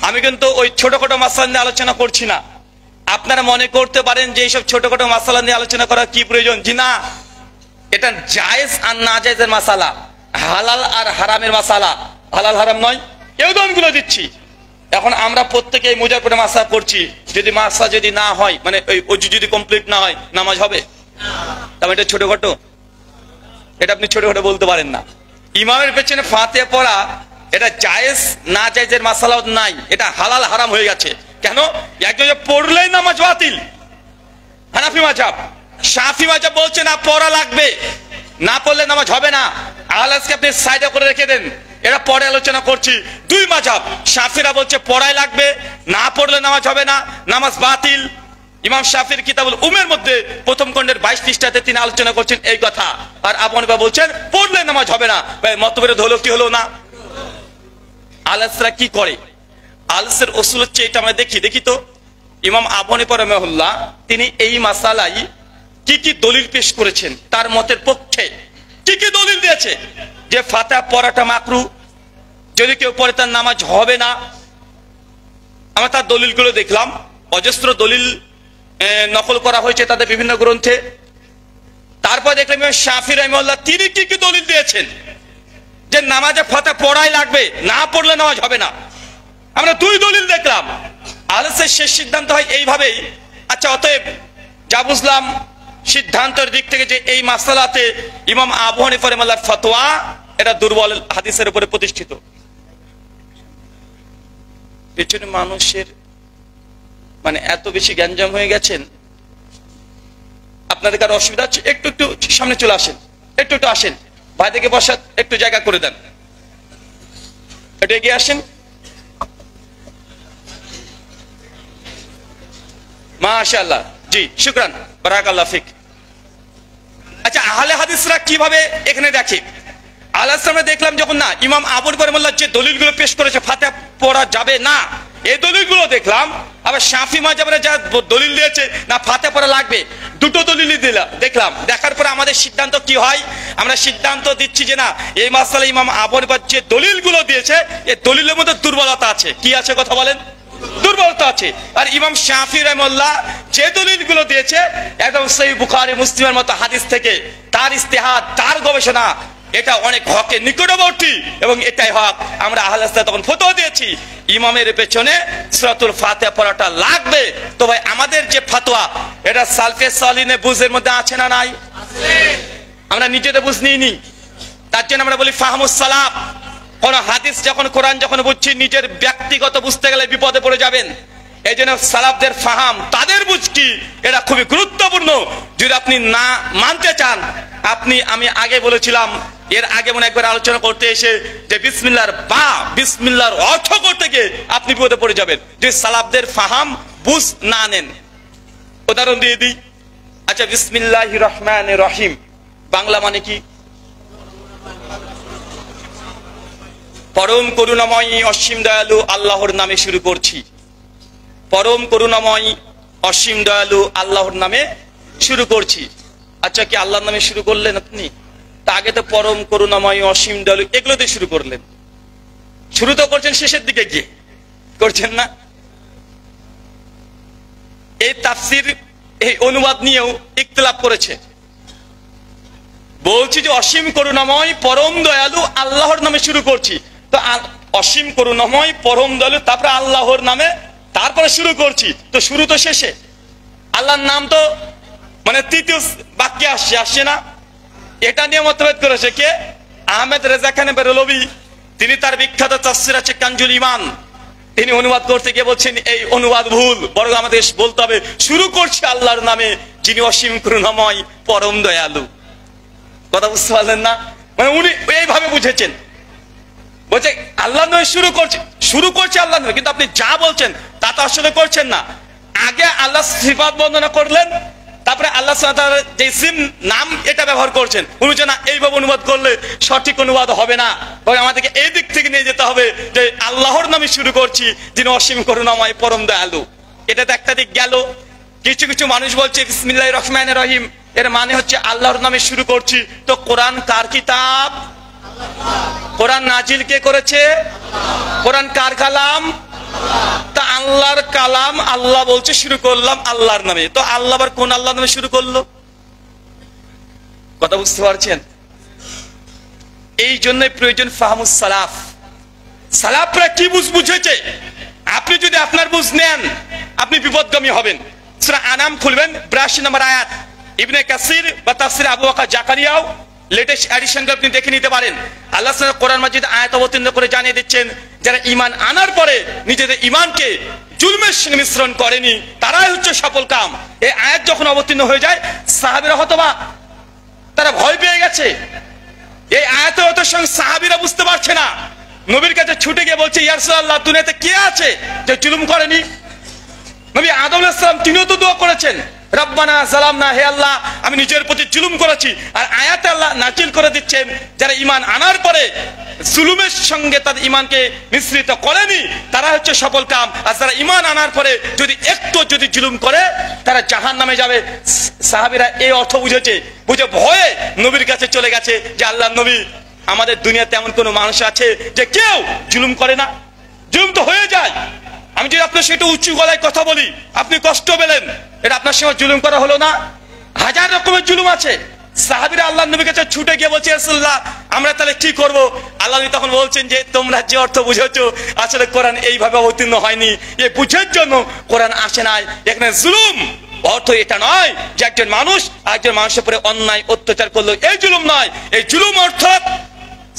আমি কিন্তু ওই ছোটখাটো মাসালা নিয়ে আলোচনা করছি না। আপনারা মনে করতে পারেন যে এইসব ছোটখাটো মাসালা নিয়ে আলোচনা করার কি প্রয়োজন। জি না, এটা জায়েজ আর না জায়েজের মাসালা, হালাল আর হারামের মাসালা। হালাল হারাম নয়, এই উদাহরণগুলো দিচ্ছি। এখন আমরা প্রত্যেকে এই মুজার পরে মাসা করছি, যদি মাসা যদি না হয়, মানে ওই ওযু যদি কমপ্লিট না হয়, নামাজ হবে? তবে এটা ছোটখাটো, এটা আপনি ছোটখাটো বলতে পারেন না। ইমামের পেছনে ফাতিহা পড়া এটা জায়েজ না জায়েজের মাসালা নাই, এটা হালাল হারাম হয়ে গেছে। কেন? একজন পড়লেই নামাজ বাতিল, হানাফি মাযহাব। শাফি মাযহাব বলছে না, পড়া লাগবে, না পড়লে নামাজ হবে না। আহলাদিসকে আপনি সাইডে করে রেখে দেন, এরা পরে আলোচনা করছি। দুই মাযহাব, শাফিরা বলছে পড়াই লাগবে, না পড়লে নামাজ হবে না, নামাজ বাতিল। ইমাম শাফির কিতাবুল উমের মধ্যে প্রথম খণ্ডের 22 পৃষ্ঠাতে তিনি আলোচনা করছেন এই কথা। আর আবু হানিফা বলছেন পড়লে নামাজ হবে না। ভাই মতবিরোধ হলো কি হলো না? আহলাদিসরা কি করে? আহলাদিসের উসুল হচ্ছে এটা, আমরা দেখি তো ইমাম আবু হানিফা রাহিমাহুল্লাহ তিনি এই মাসালাই কি কি দলিল পেশ করেছেন, তার মতের পক্ষে কি কি দলিল দিয়েছে যে ফাতিহা পড়াটা মাকরু, যদি কেউ পড়ে তার নামাজ হবে না। আমরা তার দলিলগুলো দেখলাম, অজস্র দলিল নকল করা হয়েছে তাদের বিভিন্ন গ্রন্থে। তারপর দেখলাম ইমাম শাফি রাহিমাহুল্লাহ তিনি কি কি দলিল দিয়েছেন যে নামাজে ফাতিহা পড়াই লাগবে, না পড়লে নামাজ হবে না। আমরা দুই দলিল দেখলাম। আহলাদিসের শেষ সিদ্ধান্ত হয় এইভাবেই। আচ্ছা, অতএব যা বুঝলাম সিদ্ধান্তের দিক থেকে যে এই মাসালাতে ইমাম আবু হানিফা রাহিমাহুল্লাহর ফতোয়া এটা দুর্বল হাদিসের উপরে প্রতিষ্ঠিত। পেছনে মানুষের মানে এত বেশি গ্যাঞ্জাম হয়ে গেছেন, আপনাদের কারো অসুবিধা হচ্ছে? একটু একটু সামনে চলে আসেন, একটু একটু আসেন, ভাইদেরকে বসার একটু জায়গা করে দেন, একটু এগিয়ে আসেন। মাশাআল্লাহ, জি শুকরান, বারাকাল্লাহ ফিক। আচ্ছা, আহলে হাদিসরা কিভাবে এখানে দেখে? আহলে দেখলাম যখন না ইমাম আবু হানিফা রাহিমাহুল্লাহ যে দলিলগুলো পেশ করেছে ফাতিহা পড়া যাবে না, এই দলিলগুলো দেখলাম। আবার শাফি মাযহাবের যা দলিল দিয়েছে না ফাতিহা পড়া লাগবে, দুটো দলিলই দেখলাম। দেখার পরে আমাদের সিদ্ধান্ত কি হয়? আমরা সিদ্ধান্ত দিচ্ছি যে না, এই মাসালা ইমাম আবু হানিফা যে দলিলগুলো দিয়েছে এই দলিলের মধ্যে দুর্বলতা আছে। কি আছে কথা বলেন? দুর্বলতা আছে। আর ইমাম শাফি রাহিমাহুল্লাহ যে দলিলগুলো দিয়েছে একদম সহিহ বুখারী মুসলিমের মতো হাদিস থেকে, তার ইস্তেহাদ, তার গবেষণা, এটা অনেক হকের নিকটবর্তী এবং এটাই হক। আমরা আহলে হাদিসরা তখন ফতোয়া দিয়েছি ইমামের পেছনে সূরাতুল ফাতিহা পড়াটা লাগবে। তো ভাই আমাদের যে ফতোয়া এটা সালফে সালিহিনের বুঝের মধ্যে আছে না নাই? আছে। আমরা নিজেদের বুঝ নিইনি, তার জন্য আমরা বলি ফাহমুস সালাফ। কোন হাদিস যখন কোরআন যখন বুঝছি নিজের ব্যক্তিগত বুঝতে গেলে বিপদে পড়ে যাবেন। এই জন্য সালাফদের ফাহাম, তাদের বুঝ কি, এটা খুবই গুরুত্বপূর্ণ। যদি আপনি না মানতে চান, আমি আগে বলেছিলাম, এর আগে মনে একবার আলোচনা করতে এসে যে বিসমিল্লাহর অর্থ করতে গিয়ে আপনি বিপদে পড়ে যাবেন যদি সালাফদের ফাহাম বুঝ না নেন। উদাহরণ দিয়ে দিই। আচ্ছা, বিসমিল্লাহির রহমানির রহিম বাংলা মানে কি? পরম করুণাময় অসীম দয়ালু আল্লাহর নামে শুরু করছি। পরম করুণাময় অসীম দয়ালু আল্লাহর নামে শুরু করছি। আচ্ছা, কি আল্লাহর নামে শুরু করলেন আপনি? তা আগে তো পরম করুণাময় অসীম দয়ালু এগুলো দিয়ে শুরু করলেন। শুরু তো করছেন শেষের দিকে গিয়ে, করছেন না? এই তাফসির, এই অনুবাদ নিয়েও ইখতিলাফ করেছে। বলছি যে অসীম করুণাময় পরম দয়ালু আল্লাহর নামে শুরু করছি, তো অসীম করুণাময় পরম দয়ালু তারপরে আল্লাহর নামে তারপরে শুরু করছি, তো শুরু তো শেষে। আল্লাহর নাম তো মানে তৃতীয় বাক্যে আসছে না? এটা নিয়ে মতভেদ করেছে কে? আহমেদ রেজা খান বেরলভী। তিনি তার বিখ্যাত তাফসির আছে কানজুল ঈমান, তিনি অনুবাদ করতে গিয়ে বলছেন এই অনুবাদ ভুল, বরং আমাদের বলতে হবে শুরু করছি আল্লাহর নামে যিনি অসীম করুণাময় পরম দয়ালু। কথা বুঝতে পারলেন না? মানে উনি এইভাবে বুঝেছেন, বলছে আল্লাহ নয় শুরু করছে আল্লাহ নয়, কিন্তু আপনি যা বলছেন তা তো আসলে করছেন না। আগে আল্লাহ সিফাত বর্ণনা করলেন, তারপরে আল্লাহ সুবহানাহু ওয়া তাআলা যে ইসম নাম এটা ব্যবহার করছেন, উনি না এইভাবে অনুবাদ করলে সঠিক অনুবাদ হবে না, তবে আমাদেরকে এই দিক থেকে নিয়ে যেতে হবে যে আল্লাহর নামে শুরু করছি, যিনি অসীম করুণাময় পরম দয়ালু। এটা তো একটা দিক গেল। কিছু কিছু মানুষ বলছে বিসমিল্লাহির রহমানির রহিম, এর মানে হচ্ছে আল্লাহর নামে শুরু করছি। তো কোরআন কার কিতাব? কোরআন নাজিল কে করেছে? কোরআন কার কালাম? তা আল্লাহর কালাম, আল্লাহ বলছে শুরু করলাম আল্লাহর নামে। তো আল্লাহ আবার কোন আল্লাহর নামে শুরু করলো? কথা বুঝতে পারছেন? এই জন্য প্রয়োজন ফাহমুস সালাফ। সালাফরা কি বুঝেছে, আপনি যদি আপনার বুঝ নেন আপনি বিপদগামী হবেন। সূরা আনাম খুলবেন, 82 নম্বর আয়াত। ইবনে কাসির বা তাফসীর আবু বকর জাকারিয়াও লেটেস্ট এডিশন আপনি দেখে নিতে পারেন। আল্লাহ সুবহানাহু কোরআন মাজিদ আয়াত অবতীর্ণ করে জানিয়ে দিচ্ছেন, যারা ঈমান আনার পরে নিজেদের ঈমানকে জুলমের সঙ্গে মিশ্রণ করেনি তারাই হচ্ছে সফল কাম। এই আয়াত যখন অবতীর্ণ হয়ে যায় সাহাবীরা হতবাক, তারা ভয় পেয়ে গেছে। এই আয়াতের সঙ্গে সাহাবীরা বুঝতে পারছে না, নবীর কাছে ছুটে গিয়ে বলছে, ইয়া রাসূলুল্লাহ দুনিয়াতে কে আছে যে জুলুম করেনি? নবী আদম আলাইহিস সালাম তিনিও তো দোয়া করেছেন, রব্বানা যালামনা, হে আল্লাহ আমি নিজের প্রতি জুলুম করেছি। আর আয়াতে আল্লাহ নাজিল করে দিচ্ছেন, যারা ঈমান আনার পরে জুলুমের সঙ্গে তাদের ঈমানকে মিশ্রিত করেনি তারা হচ্ছে সফল কাম। আর যারা ঈমান আনার পরে যদি একটু যদি জুলুম করে তারা জাহান্নামে যাবে। সাহাবীরা এই অর্থ বুঝেছে, বুঝে ভয়ে নবীর কাছে চলে গেছে যে আল্লাহর নবী, আমাদের দুনিয়াতে এমন কোন মানুষ আছে যে কেউ জুলুম করে না? জুলুম তো হয়ে যায়। আমি যদি আপনার সেটা উঁচু গলায় কথা বলি আপনি কষ্ট পেলেন, এটা আপনার সঙ্গে জুলুম করা হলো না? হাজার রকমের জুলুম আছে। সাহাবীরা আল্লাহর নবীর কাছে ছুটে গিয়ে বলছে, রাসূলুল্লাহ আমরা তাহলে কি করব? আল্লাহ নবী তখন বলছেন যে তোমরা যে অর্থ বুঝেছো আসলে কোরআন এইভাবে অবতীর্ণ হয়নি, এই বুঝার জন্য কোরআন আসে নাই। এখানে জুলুম অর্থ এটা নয় যে একজন মানুষ আরেকজন মানুষের উপরে অন্যায় অত্যাচার করলো, এই জুলুম নয়। এই জুলুম অর্থাৎ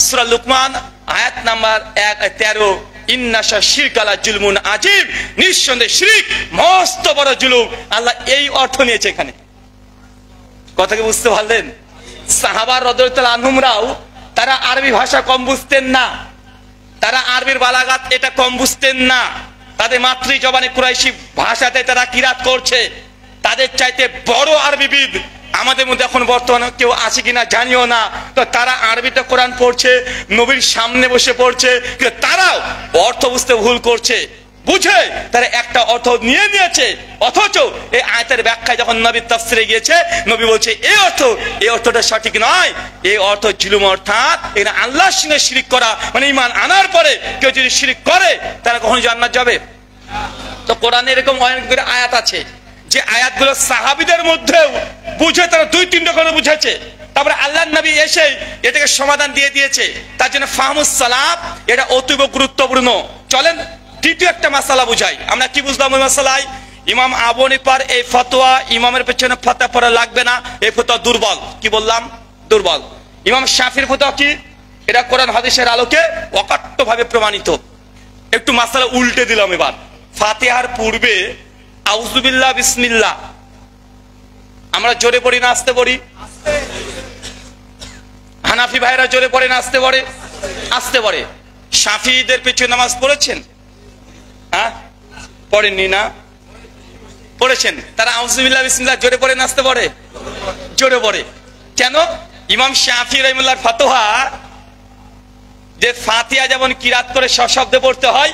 সূরা লুকমান আয়াত নাম্বার 13, ইন্নাশা শিরকালা জুলমুন আজিম, নিঃসন্দেহে শিরক মস্ত বড় জুলুম। আল্লাহ এই অর্থ নিয়েছে এখানে। কথা কি বুঝতে পারলেন? সাহাবা রাদিয়াল্লাহু আনহুমরাও তারা আরবি ভাষা কম বুঝতেন না, তারা আরবির বালাগাত এটা কম বুঝতেন না। তাদের মাতৃ জবানে কুরাইশি ভাষাতে তারা কিরাত করছে। তাদের চাইতে বড় আরবিবিদ আমাদের মধ্যে এখন বর্তমানে কেউ আছে কিনা জানিও না। তো তারা আরবিতে কোরআন পড়ছে, নবীর সামনে বসে পড়ছে, কিন্তু তারাও অর্থ বুঝতে ভুল করছে। বুঝে তারা একটা অর্থ নিয়ে নিয়েছে, অথচ এই আয়াতের ব্যাখ্যায় যখন নবীর তাফসিরে গিয়েছে নবী বলছে এই অর্থটা সঠিক নয়। এই অর্থ জুলুম, অর্থাৎ এখানে আল্লাহর সঙ্গে শিরক করা, মানে ঈমান আনার পরে কেউ যদি শিরক করে তারা কখনো জান্নাত যাবে? তো কোরআনে এরকম অনেক আয়াত আছে যে আয়াতগুলো সাহাবীদের মধ্যেও বুঝে তারা 2-3টা করে বুঝেছে। তারপরে আল্লাহর নবী এসে এটাকে সমাধান দিয়ে দিয়েছে। তার জন্য ফাহমুস সালাফ এটা অতীব গুরুত্বপূর্ণ। চলেন দ্বিতীয় একটা মাসালা বুঝাই। আমরা কি বুঝলাম ওই মাসালায়? ইমাম আবু হানিফার এই ফতোয়া, ইমামের পেছনে ফতোয়া পড়া লাগবে না, এই ফতোয়া দুর্বল। কি বললাম? দুর্বল। ইমাম শাফির ফতোয়া কি? এটা কোরআন হাদিসের আলোকে অকাট্যভাবে প্রমাণিত। একটু মাসালা উল্টে দিলাম এবার। ফাতিহার পূর্বে আউযুবিল্লাহ বিসমিল্লাহ আমরা জোরে পড়ি না আস্তে পড়ি? হানাফি ভাইরা জোরে পড়ে না আস্তে পড়ে? আস্তে পড়ে। শাফিঈদের পেছনে নামাজ পড়েছেন? হ্যাঁ পড়েননি না? পড়েছেন। তারা আউযুবিল্লাহ বিসমিল্লাহ জোরে পড়ে না আস্তে পড়ে? জোরে পড়ে। কেন? ইমাম শাফিঈ রাহিমাহুল্লাহর ফতোয়া যে ফাতিহা যেমন কিরাত করে সশব্দে পড়তে হয়,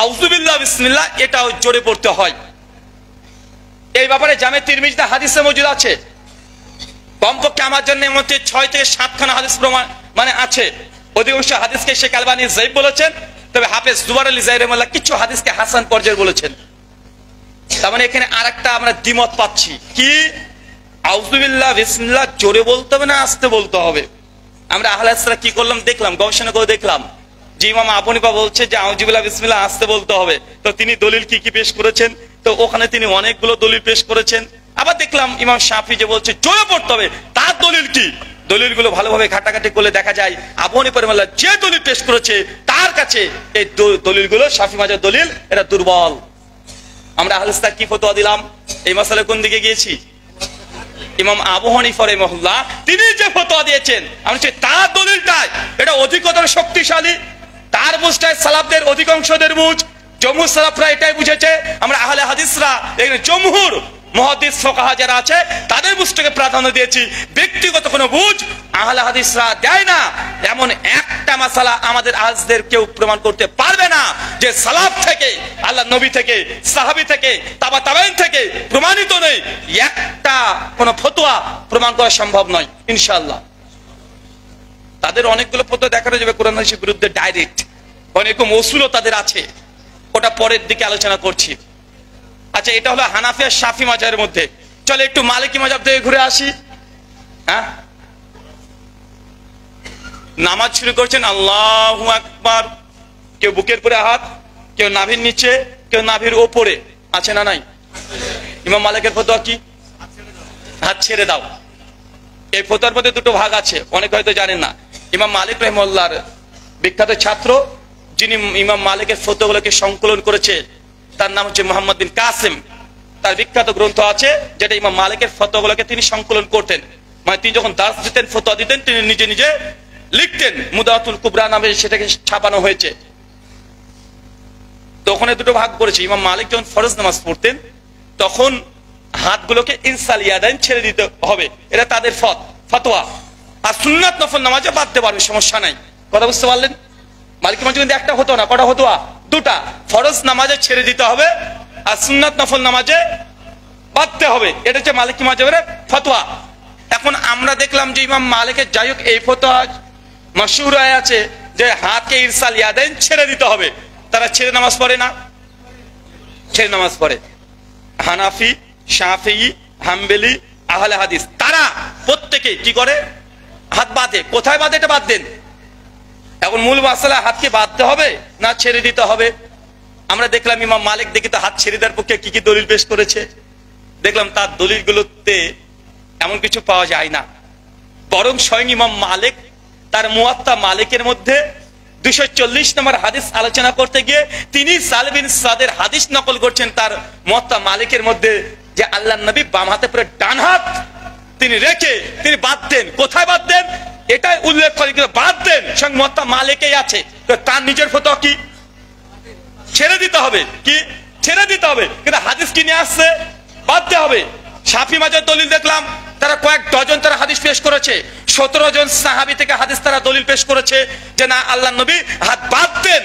আউযুবিল্লাহ বিসমিল্লাহ এটাও জোরে পড়তে হয়। এই ব্যাপারে জামে তিরমিজিতে হাদিসে মজুদ আছে। কমপক্ষে আমার জন্য এর মধ্যে 6 থেকে 7 খানা হাদিস প্রমাণ মানে আছে। অধিকাংশ হাদিসকে শেখ আলবানী যায়িফ বলেছেন, তবে হাফেজ জুবার আলী যায়ির রাহিমাহুল্লাহ কিছু হাদিসকে হাসান পর্যায়ে বলেছেন। তার মানে এখানে আরেকটা আমরা দ্বিমত পাচ্ছি। কি? আউযুবিল্লাহ বিসমিল্লাহ জোরে বলতে হবে না আস্তে বলতে হবে? আমরা আহলে হাদিসরা কি করলাম দেখলাম, গবেষণা করে দেখলাম যে ইমাম আবু হানিফা বলছে যে আউযুবিল্লাহ বিসমিল্লাহ আস্তে বলতে হবে। তো তিনি দলিল কি কি পেশ করেছেন? তো ওখানে তিনি অনেকগুলো দলিল পেশ করেছেন। আবার দেখলাম ইমাম শাফি যে বলছে জোরে পড়তে হবে, তার দলিল কি? দলিলগুলো ভালোভাবে ঘাটাঘাটি করলে দেখা যায় আবু হানিফা রাহিমাহুল্লাহ যে দলিল পেশ করেছে তার কাছে এই দলিলগুলো শাফি মাযহাবের দলিল এটা দুর্বল। আমরা আহলে হাদিসরা কি ফতোয়া দিলাম? এই মাসালা কোন দিকে গিয়েছি? ইমাম আবু হানিফা রাহিমাহুল্লাহ তিনি যে ফতোয়া দিয়েছেন আমি বলছি তার দলিলটাই এটা অধিকতর শক্তিশালী। তার বুঝটাই সালাফদের অধিকাংশদের বুঝ, জমহুর সালাফরা এটাই বুঝেছে। আমরা আহলে হাদিসরা এখানে জমহুর মুহাদ্দিস ফুকাহা যারা আছে তাদের বুঝটাকে প্রাধান্য দিয়েছি। ব্যক্তিগত কোনো বুঝ আহলে হাদিসরা দেয় না। এমন একটা মাসালা আমাদের আজদের কেউ প্রমাণ করতে পারবে না যে সালাফ থেকে, আল্লাহ নবী থেকে, সাহাবী থেকে, তাবা তাবেঈন থেকে প্রমাণিত নেই। একটা কোনো ফতোয়া প্রমাণ করা সম্ভব নয় ইনশাআল্লাহ। তাদের অনেকগুলো ফতোয়া দেখানো যাবে কোরআন হাদিসের বিরুদ্ধে ডাইরেক্ট, অনেক মৌসুলও তাদের আছে, ওটা পরের দিকে আলোচনা করছি। আচ্ছা, এটা হলো হানাফি আর শাফি মাযহাবের মধ্যে। চলে একটু মালিকি মাযহাব থেকে ঘুরে আসি। হ্যাঁ, নামাজ শুরু করছেন আল্লাহু আকবার, কেউ বুকের উপরে হাত, কেউ নাভির নিচে, কেউ নাভির ওপরে, আছে না নাই? ইমাম মালিকের ফতোয়া কি? হাত ছেড়ে দাও। এই ফতোয়ার মধ্যে দুটো ভাগ আছে, অনেকে হয়তো জানেন না। ইমাম মালিক রাহিমাহুল্লাহর বিখ্যাত ছাত্র, যিনি ইমাম মালিকের ফতোয়াগুলোকে সংকলন করেছে, তার নাম হচ্ছে মুহাম্মদ বিন কাসিম। তার বিখ্যাত গ্রন্থ আছে যেটা ইমাম মালিকের ফতোয়াগুলোকে তিনি সংকলন করতেন। মানে তিনি যখন দার্স দিতেন, ফতোয়া দিতেন, তিনি নিজে নিজে লিখতেন। মুদাওয়াতুল কুবরা নামে সেটাকে ছাপানো হয়েছে। তো ওখানে দুটো ভাগ করেছে। ইমাম মালিক যখন ফরজ নামাজ পড়তেন তখন হাতগুলোকে ইনসাল ইয়াদাইন ছেড়ে দিতে হবে, এটা তাদের ফতোয়া। আর সুন্নাত নফল নামাজে বাঁধতে পারবে, সমস্যা নাই। কথা বুঝতে পারলেন? মালিকি মাযহাবে কিন্তু একটা হতো না, কটা ফতোয়া? দুটা। ফরজ নামাজে ছেড়ে দিতে হবে আর সুন্নাত নফল নামাজে বাঁধতে হবে, এটা হচ্ছে মালিকি মাযহাবের ফতোয়া। এখন আমরা দেখলাম যে ইমাম মালিকের যাই হোক এই ফতোয়া মাশহুর হয়ে আছে যে হাতকে ইরসাল ইয়াদাইন ছেড়ে দিতে হবে। তারা ছেড়ে নামাজ পড়ে না? ছেড়ে নামাজ পড়ে। হানাফি, শাফিঈ, হাম্বলি, আহলে হাদিস তারা প্রত্যেকে কি করে? হাত বাঁধে। কোথায় বাঁধে? এটা বাদ দেন। এখন মূল মাসালা হাতকে বাঁধতে হবে না ছেড়ে দিতে হবে। আমরা দেখলাম ইমাম মালিক দেখি তো হাত ছেড়ে দেওয়ার পক্ষে কি কি দলিল পেশ করেছে। দেখলাম তার দলিলগুলোতে এমন কিছু পাওয়া যায় না, বরং স্বয়ং ইমাম মালিক তার মুয়াত্তা মালিকের মধ্যে 240 নম্বর হাদিস আলোচনা করতে গিয়ে তিনি সালেহ বিন সাদের হাদিস নকল করছেন তার মুয়াত্তা মালিকের মধ্যে, যে আল্লাহর নবী বাম হাতে পরে ডান হাত তিনি রেখে তিনি বাঁধতেন। কোথায় বাঁধতেন এটাই উল্লেখ করে, কিন্তু বাঁধতেন স্বয়ং মুয়াত্তা মালিকেই আছে। তো তার নিজের ফতোয়া কি? ছেড়ে দিতে হবে। কি? ছেড়ে দিতে হবে। কিন্তু হাদিস কি নিয়ে আসছে? বাঁধতে হবে। শাফি মাযহাব দলিল দেখলাম তারা কয়েক ডজন তারা হাদিস পেশ করেছে, 17 জন সাহাবী থেকে হাদিস তারা দলিল পেশ করেছে যে না আল্লাহর নবী হাত বাঁধতেন।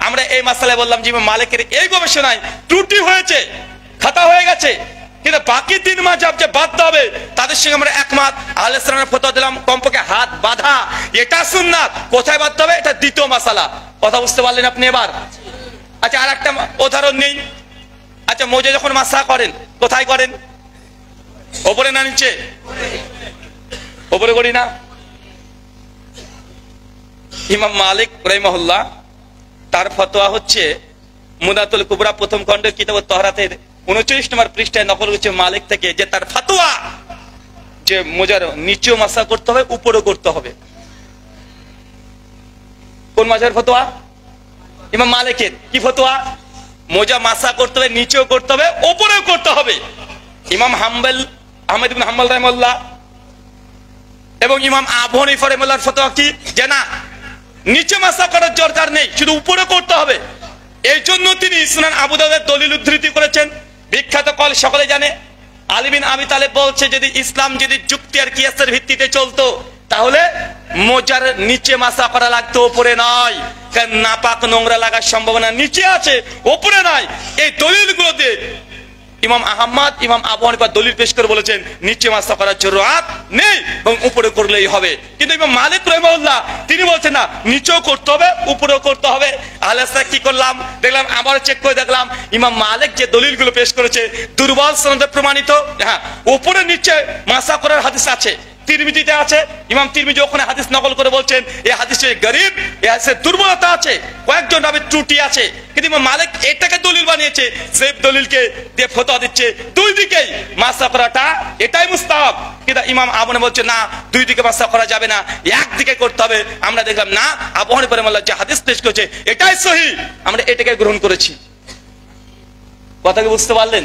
আমরা এই মাসালায় বললাম যে ইমাম মালিকের এই গবেষণায় ত্রুটি হয়েছে, খাতা হয়ে গেছে। কিন্তু বাকি 3 মাযহাব যে বাঁধতে হবে তাদের সঙ্গে আমরা একমত। আহলে সুন্নাহর ফতোয়া দিলাম কমপক্ষে হাত বাঁধা এটা সুন্নাত। কোথায় বাঁধতে হবে এটা দ্বিতীয় মাসালা। কথা বুঝতে পারলেন আপনি এবার? আচ্ছা, আর একটা উদাহরণ নেই। আচ্ছা, মোজা যখন মাসা করেন কোথায় করেন? ওপরে না নিচে? ওপরে করি না? ইমাম মালিক রাহিমাহুল্লাহ তার ফতোয়া হচ্ছে মুদাতুল কুবরা প্রথম খণ্ডের কিতাব তাহরাতের 29 নম্বর পৃষ্ঠায় নকল হচ্ছে মালিক থেকে, যে তার ফতোয়া যে মোজার নিচেও মাসা করতে হবে, উপরেও করতে হবে। কোন মাযহাবের ফতোয়া? ইমাম মালিকের। কি ফতোয়া? মোজা মাসা করতে হবে, নিচেও করতে হবে, উপরেও করতে হবে। ইমাম আহমদ ইবনে হাম্বল রাহিমাহুল্লাহ এবং ইমাম আবু হানিফা রাহিমাহুল্লাহর ফতোয়া কি? যে না, নিচে মাসা করার দরকার নেই, শুধু উপরে করতে হবে। এই জন্য তিনি সুনান আবু দাউদের দলিল উদ্ধৃতি করেছেন। বিখ্যাত কল সকলে জানে, আলী বিন আবি তালেব বলছে যদি ইসলাম যদি যুক্তি আর কিয়াসের ভিত্তিতে চলতো তাহলে মোজার নিচে মাসা করা লাগতো, উপরে নয়। কারণ নাপাক নোংরা লাগার সম্ভাবনা নিচে আছে, উপরে নয়। এই দলিলগুলোতে ইমাম আহমদ, ইমাম আবু হানিফা দলিল পেশ করে বলেছেন নিচে মাসা করার জরুরত নেই এবং উপরে করলেই হবে। কিন্তু ইমাম মালিক রাহিমাহুল্লাহ তিনি বলছেন না, নিচেও করতে হবে, উপরেও করতে হবে। আহলে হাদিস কি করলাম দেখলাম, আবার চেক করে দেখলাম ইমাম মালিক যে দলিলগুলো পেশ করেছে দুর্বল সনদে প্রমাণিত। হ্যাঁ, উপরে নিচে মাসা করার হাদিস আছে, তিরমিজিতে আছে। ইমাম তিরমিজি ওখানে হাদিস নকল করে বলছেন এই হাদিসে গরীব, এই হাদিসে দুর্বলতা আছে, কয়েকজন রাবীর ত্রুটি আছে। কিন্তু ইমাম মালিক এটাকে দলিল বানিয়েছে, সেই দলিলকে দিয়ে ফতোয়া দিচ্ছে দুই দিকেই মাসা করাটা এটাই মুস্তাহাব। কিন্তু ইমাম আবু হানিফা বলছে না, দুই দিকে মাসা করা যাবে না, একদিকে করতে হবে। আমরা দেখলাম না, আবু হানিফা রাহিমাহুল্লাহ যে হাদিস পেশ করেছে এটাই সহিহ, আমরা এটাকে গ্রহণ করেছি। কথা কি বুঝতে পারলেন?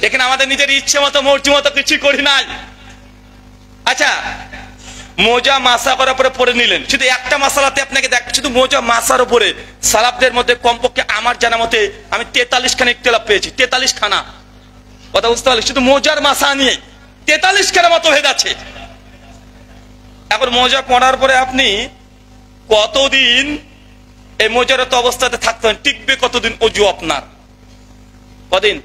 এখানে আমাদের নিজের ইচ্ছে মতো মর্জি মতো কিছু করি নাই। আচ্ছা, মোজা মাসা করার পরে পরে নিলেন, শুধু একটা মাসালাতে আপনাকে দেখ, শুধু মোজা মাসার উপরে সালাফদের মধ্যে কমপক্ষে আমার জানা মতে আমি 43 খানা ইখতিলাফ পেয়েছি। 43 খানা। কথা বুঝতে পারলে? শুধু মোজার মাসা নিয়ে 43 খানা মতভেদ আছে। এখন মোজা পরার পরে আপনি কতদিন এই মোজারত অবস্থাতে থাকতেন, টিকবে কতদিন অজু আপনার? কদিন?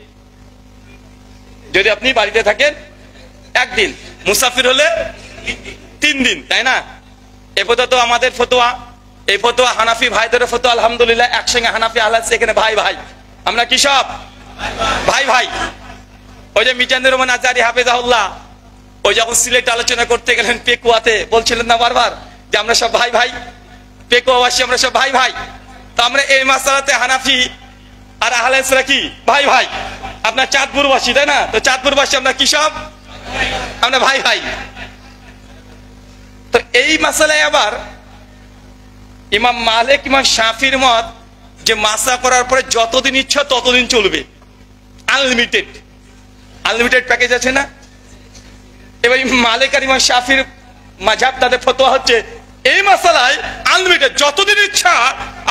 যদি আপনি বাড়িতে থাকেন একদিন, মুসাফির হলে 3 দিন, তাই না? এ ফতোয়া তো আমাদের ফতোয়া, এই ফতোয়া হানাফি ভাইদের ফতোয়া। আলহামদুলিল্লাহ একসঙ্গে হানাফি আহলে হাদিস এখানে ভাই ভাই, আমরা কি সব ভাই ভাই। ওই যে মিজানুর রহমান আজহারী হাফেজাহুল্লাহ, ওই যখন সিলেট আলোচনা করতে গেলেন পেকুয়াতে, বলছিলেন না বারবার যে আমরা সব ভাই ভাই, পেকুয়াবাসী আমরা সব ভাই ভাই। তো আমরা এই মাসালাতে হানাফি আর আহলে হাদিসরা কি ভাই ভাই। আপনার চাঁদপুরবাসী, তাই না? তো চাঁদপুরবাসী আমরা কি সব? আমরা ভাই ভাই। তো এই মাসালায় আবার ইমাম মালিক, ইমাম শাফির মত যে মাসা করার পরে যতদিন ইচ্ছা ততদিন চলবে, আনলিমিটেড। আনলিমিটেড প্যাকেজ আছে না? এবার মালিক আর ইমাম শাফির মাযহাব, তাদের ফতোয়া হচ্ছে এই মাসালায় আনলিমিটেড, যতদিন ইচ্ছা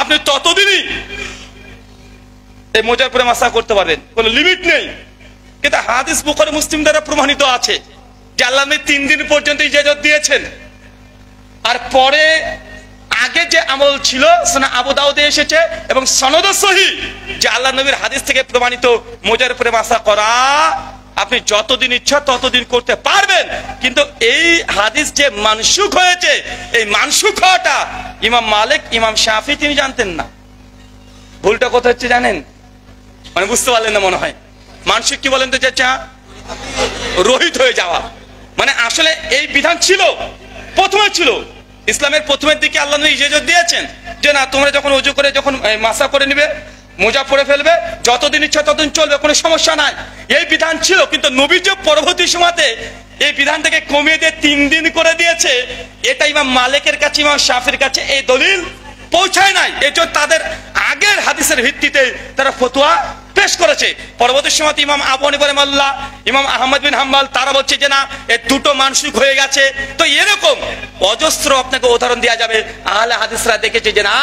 আপনি ততদিনই এই মোজার পরে মাসা করতে পারবেন, কোনো লিমিট নেই। কিন্তু হাদিস বুখারী মুসলিম দ্বারা প্রমাণিত আছে যে আল্লাহ নবী 3 দিন পর্যন্ত ইজাজত দিয়েছেন। আর পরে আগে যে আমল ছিল সুনান আবু দাউদে এসেছে এবং সনদ সহিহ যে আল্লাহ নবীর হাদিস থেকে প্রমাণিত মোজার উপরে মাসা করা আপনি যতদিন ইচ্ছা ততদিন করতে পারবেন। কিন্তু এই হাদিস যে মানসুখ হয়েছে, এই মানসুখ হওয়াটা ইমাম মালিক, ইমাম শাফি তিনি জানতেন না। ভুলটা কোথায় হচ্ছে জানেন? মানে বুঝতে পারলেন না মনে হয়। মানসুখ কি বলেন তো চাচা? রহিত হয়ে যাওয়া। মানে আসলে এই বিধান ছিল, প্রথমে ছিল, ইসলামের প্রথমের দিকে আল্লাহ নবী ইজাজত দিয়েছেন যে না, তোমরা যখন ওযু করে যখন মাসা করে নিবে, মোজা পরে ফেলবে, যতদিন ইচ্ছা ততদিন চলবে, কোনো সমস্যা নাই। এই বিধান ছিল। কিন্তু নবী যে পরবর্তী সময়তে এই বিধান থেকে কমিয়ে দিয়ে 3 দিন করে দিয়েছে, এটা ইমাম মালিকের কাছে, ইমাম শাফির কাছে এই দলিল পৌঁছায় নাই। এই জন্য তাদের আগের হাদিসের ভিত্তিতে তারা ফতোয়া পেশ করেছে। পরবর্তী সময় ইমাম আবু হানিফা রাহিমাহুল্লাহ, ইমাম আহমদ বিন হাম্বল তারা বলছে যে না, এই দুটো মানসুখ হয়ে গেছে। তো এরকম অজস্র আপনাকে উদাহরণ দেওয়া যাবে। আহলে হাদিসরা দেখেছে যে না,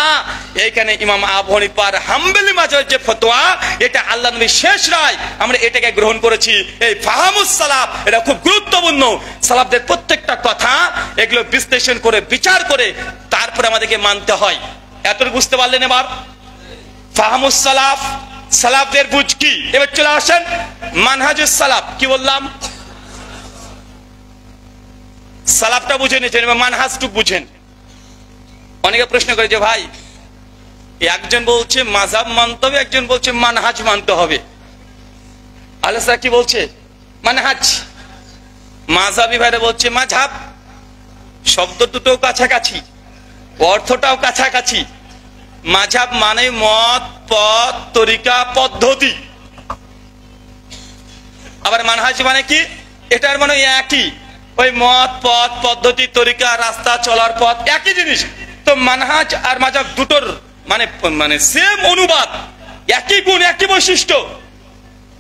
এইখানে ইমাম আবু হানিফার হাম্বলি মাযহাবের যে ফতোয়া, এটা আল্লাহ নবীর শেষ রায়, আমরা এটাকে গ্রহণ করেছি। এই ফাহামুস সালাফ, এটা খুব গুরুত্বপূর্ণ। সালাফদের প্রত্যেকটা কথা এগুলো বিশ্লেষণ করে বিচার করে তারপরে আমাদেরকে মানতে হয়। এতটুকু বুঝতে পারলেন? এবার ফাহামুস সালাফ, সালাফদের বুঝ কি। এবার চলে আসেন মানহাজুস সালাফ। কি বললাম? সালাফটা বুঝে নিয়েছেন, এবার মানহাজটুক বুঝেন। অনেকে প্রশ্ন করে যে ভাই, একজন বলছে মাযহাব মানতে হবে, একজন বলছে মানহাজ মানতে হবে। আলেসা কি বলছে? মানহাজ। মাযহাবী ভাইরা বলছে মাযহাব। শব্দ দুটো কাছাকাছি, অর্থটাও কাছাকাছি। মাযহাব মানে মত, পথ, তরিকা, পদ্ধতি। আবার মানহাজ মানে কি? এটার মানে একই, ওই মত, পথ, পদ্ধতি, তরিকা, রাস্তা, চলার পথ একই জিনিস। তো মানহাজ আর মাযহাব দুটোর মানে মানে সেম অনুবাদ, একই গুণ, একই বৈশিষ্ট্য।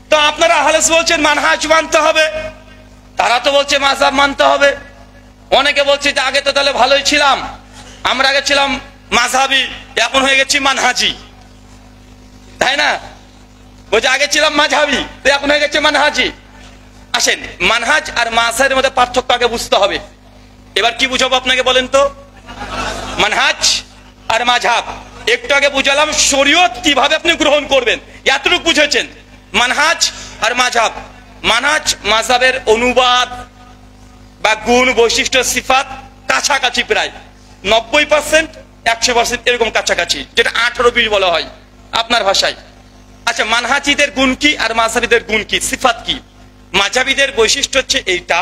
তো আপনারা আহলে হাদিস বলছেন মানহাজ মানতে হবে, তারা তো বলছে মাযহাব মানতে হবে। অনেকে বলছে যে আগে তো তাহলে ভালোই ছিলাম, আমরা আগে ছিলাম মাযহাবী, এখন হয়ে গেছি মানহাজি, তাই না? বলছে আগে ছিলাম মাযহাবী, তো এখন হয়ে গেছে মানহাজি। আসেন, মানহাজ আর মাযহাবের মধ্যে পার্থক্য আগে বুঝতে হবে। এবার কি বুঝাবো আপনাকে বলেন তো? মানহাজ আর মাযহাব একটু আগে বুঝালাম, শরীয়ত কিভাবে আপনি গ্রহণ করবেন এতটুকু বুঝেছেন। মানহাজ আর মাযহাব, মানহাজ মাযহাবের অনুবাদ বা গুণ, বৈশিষ্ট্য, সিফাত কাছাকাছি, প্রায় 90%, 100% এরকম কাছাকাছি, যেটা 18-20 বলা হয় আপনার ভাষায়। আচ্ছা, মানহাজিদের গুণ কি আর মাযহাবীদের গুণ কি, সিফাত কি? মাযহাবীদের বৈশিষ্ট্য হচ্ছে এইটা,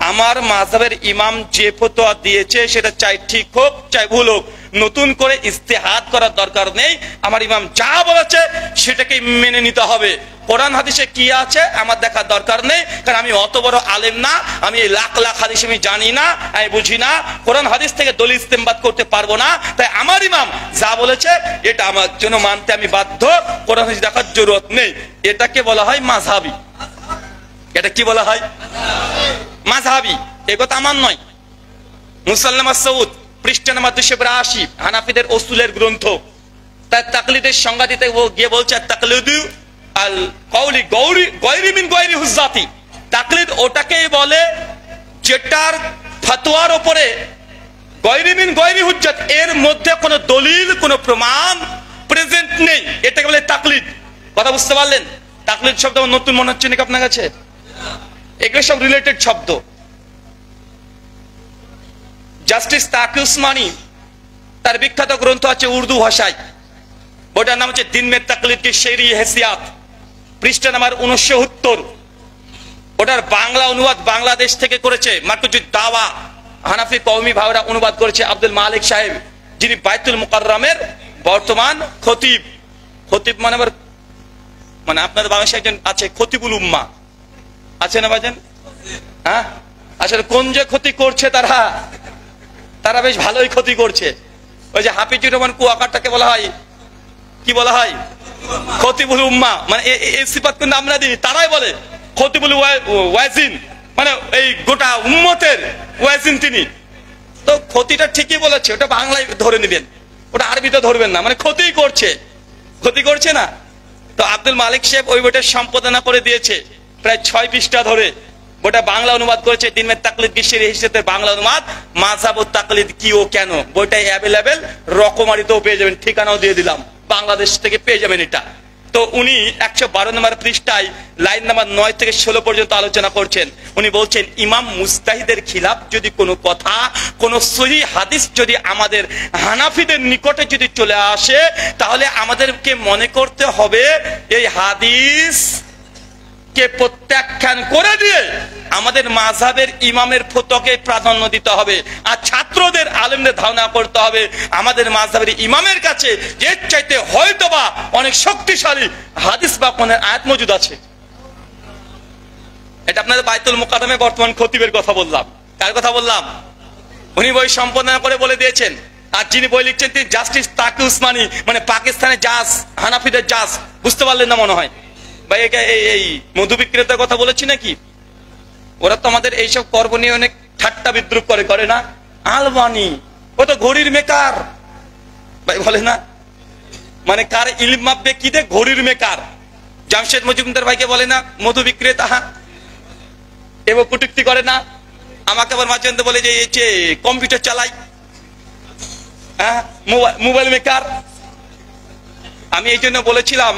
আমার মাযহাবের ইমাম যে ফতোয়া দিয়েছে সেটা চাই ঠিক হোক চাই ভুল হোক, নতুন করে ইজতিহাদ করার দরকার নেই। আমার ইমাম যা বলেছে সেটাকে মেনে নিতে হবে। কোরআন হাদিসে কি আছে আমার দেখার দরকার নেই, কারণ আমি অত বড় আলেম না, আমি লাখ লাখ হাদিস আমি জানি না, আমি বুঝি না, কোরআন হাদিস থেকে দলিল ইস্তেমবাদ করতে পারবো না। তাই আমার ইমাম যা বলেছে এটা আমার জন্য মানতে আমি বাধ্য, কোরআন হাদিস দেখার জরুরত নেই। এটাকে বলা হয় মাযহাবী। এটা কি বলা হয়? মাযহাবী। এ কথা আমার নয়। মুসাল্লাম আস-সাউদ পৃষ্ঠা নাম্বার 282, হানাফিদের উসুলের গ্রন্থ, তার তাকলিদের সংজ্ঞা দিতে গিয়ে বলছে তাকলিদু আল কওলি গয়রি মিন গয়রি হুজ্জাতি, তাকলিদ ওটাকেই বলে যেটার ফতোয়ার উপরে গয়রি মিন গয়রি হুজ্জাত, এর মধ্যে কোনো দলিল কোনো প্রমাণ প্রেজেন্ট নেই, এটাকে বলে তাকলিদ। কথা বুঝতে পারলেন? তাকলিদ শব্দ নতুন মনে হচ্ছে নাকি আপনার কাছে? এগুলো সব রিলেটেড শব্দ। জাস্টিস তাকি উসমানী তার বিখ্যাত গ্রন্থ আছে উর্দু ভাষায়, ওটার নাম হচ্ছে দিন মে তাকলিদ কি শেরি হেসিয়াত, পৃষ্ঠা নাম্বার 69। ওটার বাংলা অনুবাদ বাংলাদেশ থেকে করেছে মার্কুজুদ দাওয়া হানাফি কওমি ভাইরা অনুবাদ করেছে আব্দুল মালিক সাহেব, যিনি বাইতুল মুকাররমের বর্তমান খতিব। খতিব মানে আপনাদের বাংলাদেশে একজন আছে খতিবুল উম্মাহ, আছে না ভাইজান? হ্যাঁ, আসলে কোন যে ক্ষতি করছে তারা বেশ ভালোই ক্ষতি করছে। ওই যে হাফিজুর রহমান কুয়াকাটাকে বলা হয়, কি বলা হয়? খতিবুল উম্মাহ। মানে এই সিফাত কিন্তু আমরা দিই, তারাই বলে খতিবুল ওয়াজিন, মানে এই গোটা উম্মতের ওয়াজিন তিনি। তো ক্ষতিটা ঠিকই বলেছে, ওটা বাংলায় ধরে নেবেন, ওটা আরবিতে ধরবেন না, মানে ক্ষতি করছে না। তো আব্দুল মালিক সাহেব ওই বইটার সম্পাদনা করে দিয়েছে প্রায় 6 পৃষ্ঠা ধরে, বইটা বাংলা অনুবাদ করেছে দিন মে তাকলিদ কি শেরি হিসেবে বাংলা অনুবাদ, মাযহাব ও তাকলিদ কি ও কেন। বইটা অ্যাভেলেবেল, রকমারিতেও পেয়ে যাবেন, ঠিকানাও দিয়ে দিলাম, বাংলাদেশ থেকে পেয়ে যাবেন এটা। তো উনি 112 নম্বর পৃষ্ঠায় লাইন নাম্বার 9 থেকে 16 পর্যন্ত আলোচনা করছেন। উনি বলছেন, ইমাম মুজতাহিদের খিলাফ যদি কোনো কথা, কোন সহিহ হাদিস যদি আমাদের হানাফিদের নিকটে যদি চলে আসে, তাহলে আমাদেরকে মনে করতে হবে এই হাদিস কে প্রত্যাখ্যান করে দিয়ে আমাদের মাযহাবের ইমামের ফতোয়াকে প্রাধান্য দিতে হবে। আর ছাত্রদের আলেমদের ধারণা করতে হবে আমাদের মাযহাবের ইমামের কাছে এর চাইতে হয়তোবা অনেক শক্তিশালী হাদিস বা কোন আয়াত মজুদ আছে। এটা আপনাদের বাইতুল মুকাররমে বর্তমান খতিবের কথা বললাম। কার কথা বললাম? উনি বই সম্পাদনা করে বলে দিয়েছেন। আর যিনি বই লিখছেন তিনি জাস্টিস তাকি উসমানী, মানে পাকিস্তানের জাজ, হানাফিদের জাজ। বুঝতে পারলেন না মনে হয় ভাই? এই মধু বিক্রেতার কথা বলেছি নাকি? ওরা তো আমাদের এইসব কর্ম নিয়ে অনেক ঠাট্টা বিদ্রুপ করে না? আলবানি ও তো ঘড়ির মেকার ভাই, বলে না? মানে কার ইলম মাপবে কি দে? ঘড়ির মেকার। জামশেদ মজুমদার ভাইকে বলে না মধু বিক্রেতা? এবং কটূক্তি করে না? আমাকে আবার মাঝে মধ্যে বলে যে কম্পিউটার চালাই, হ্যাঁ মোবাইল মেকার। আমি এই জন্য বলেছিলাম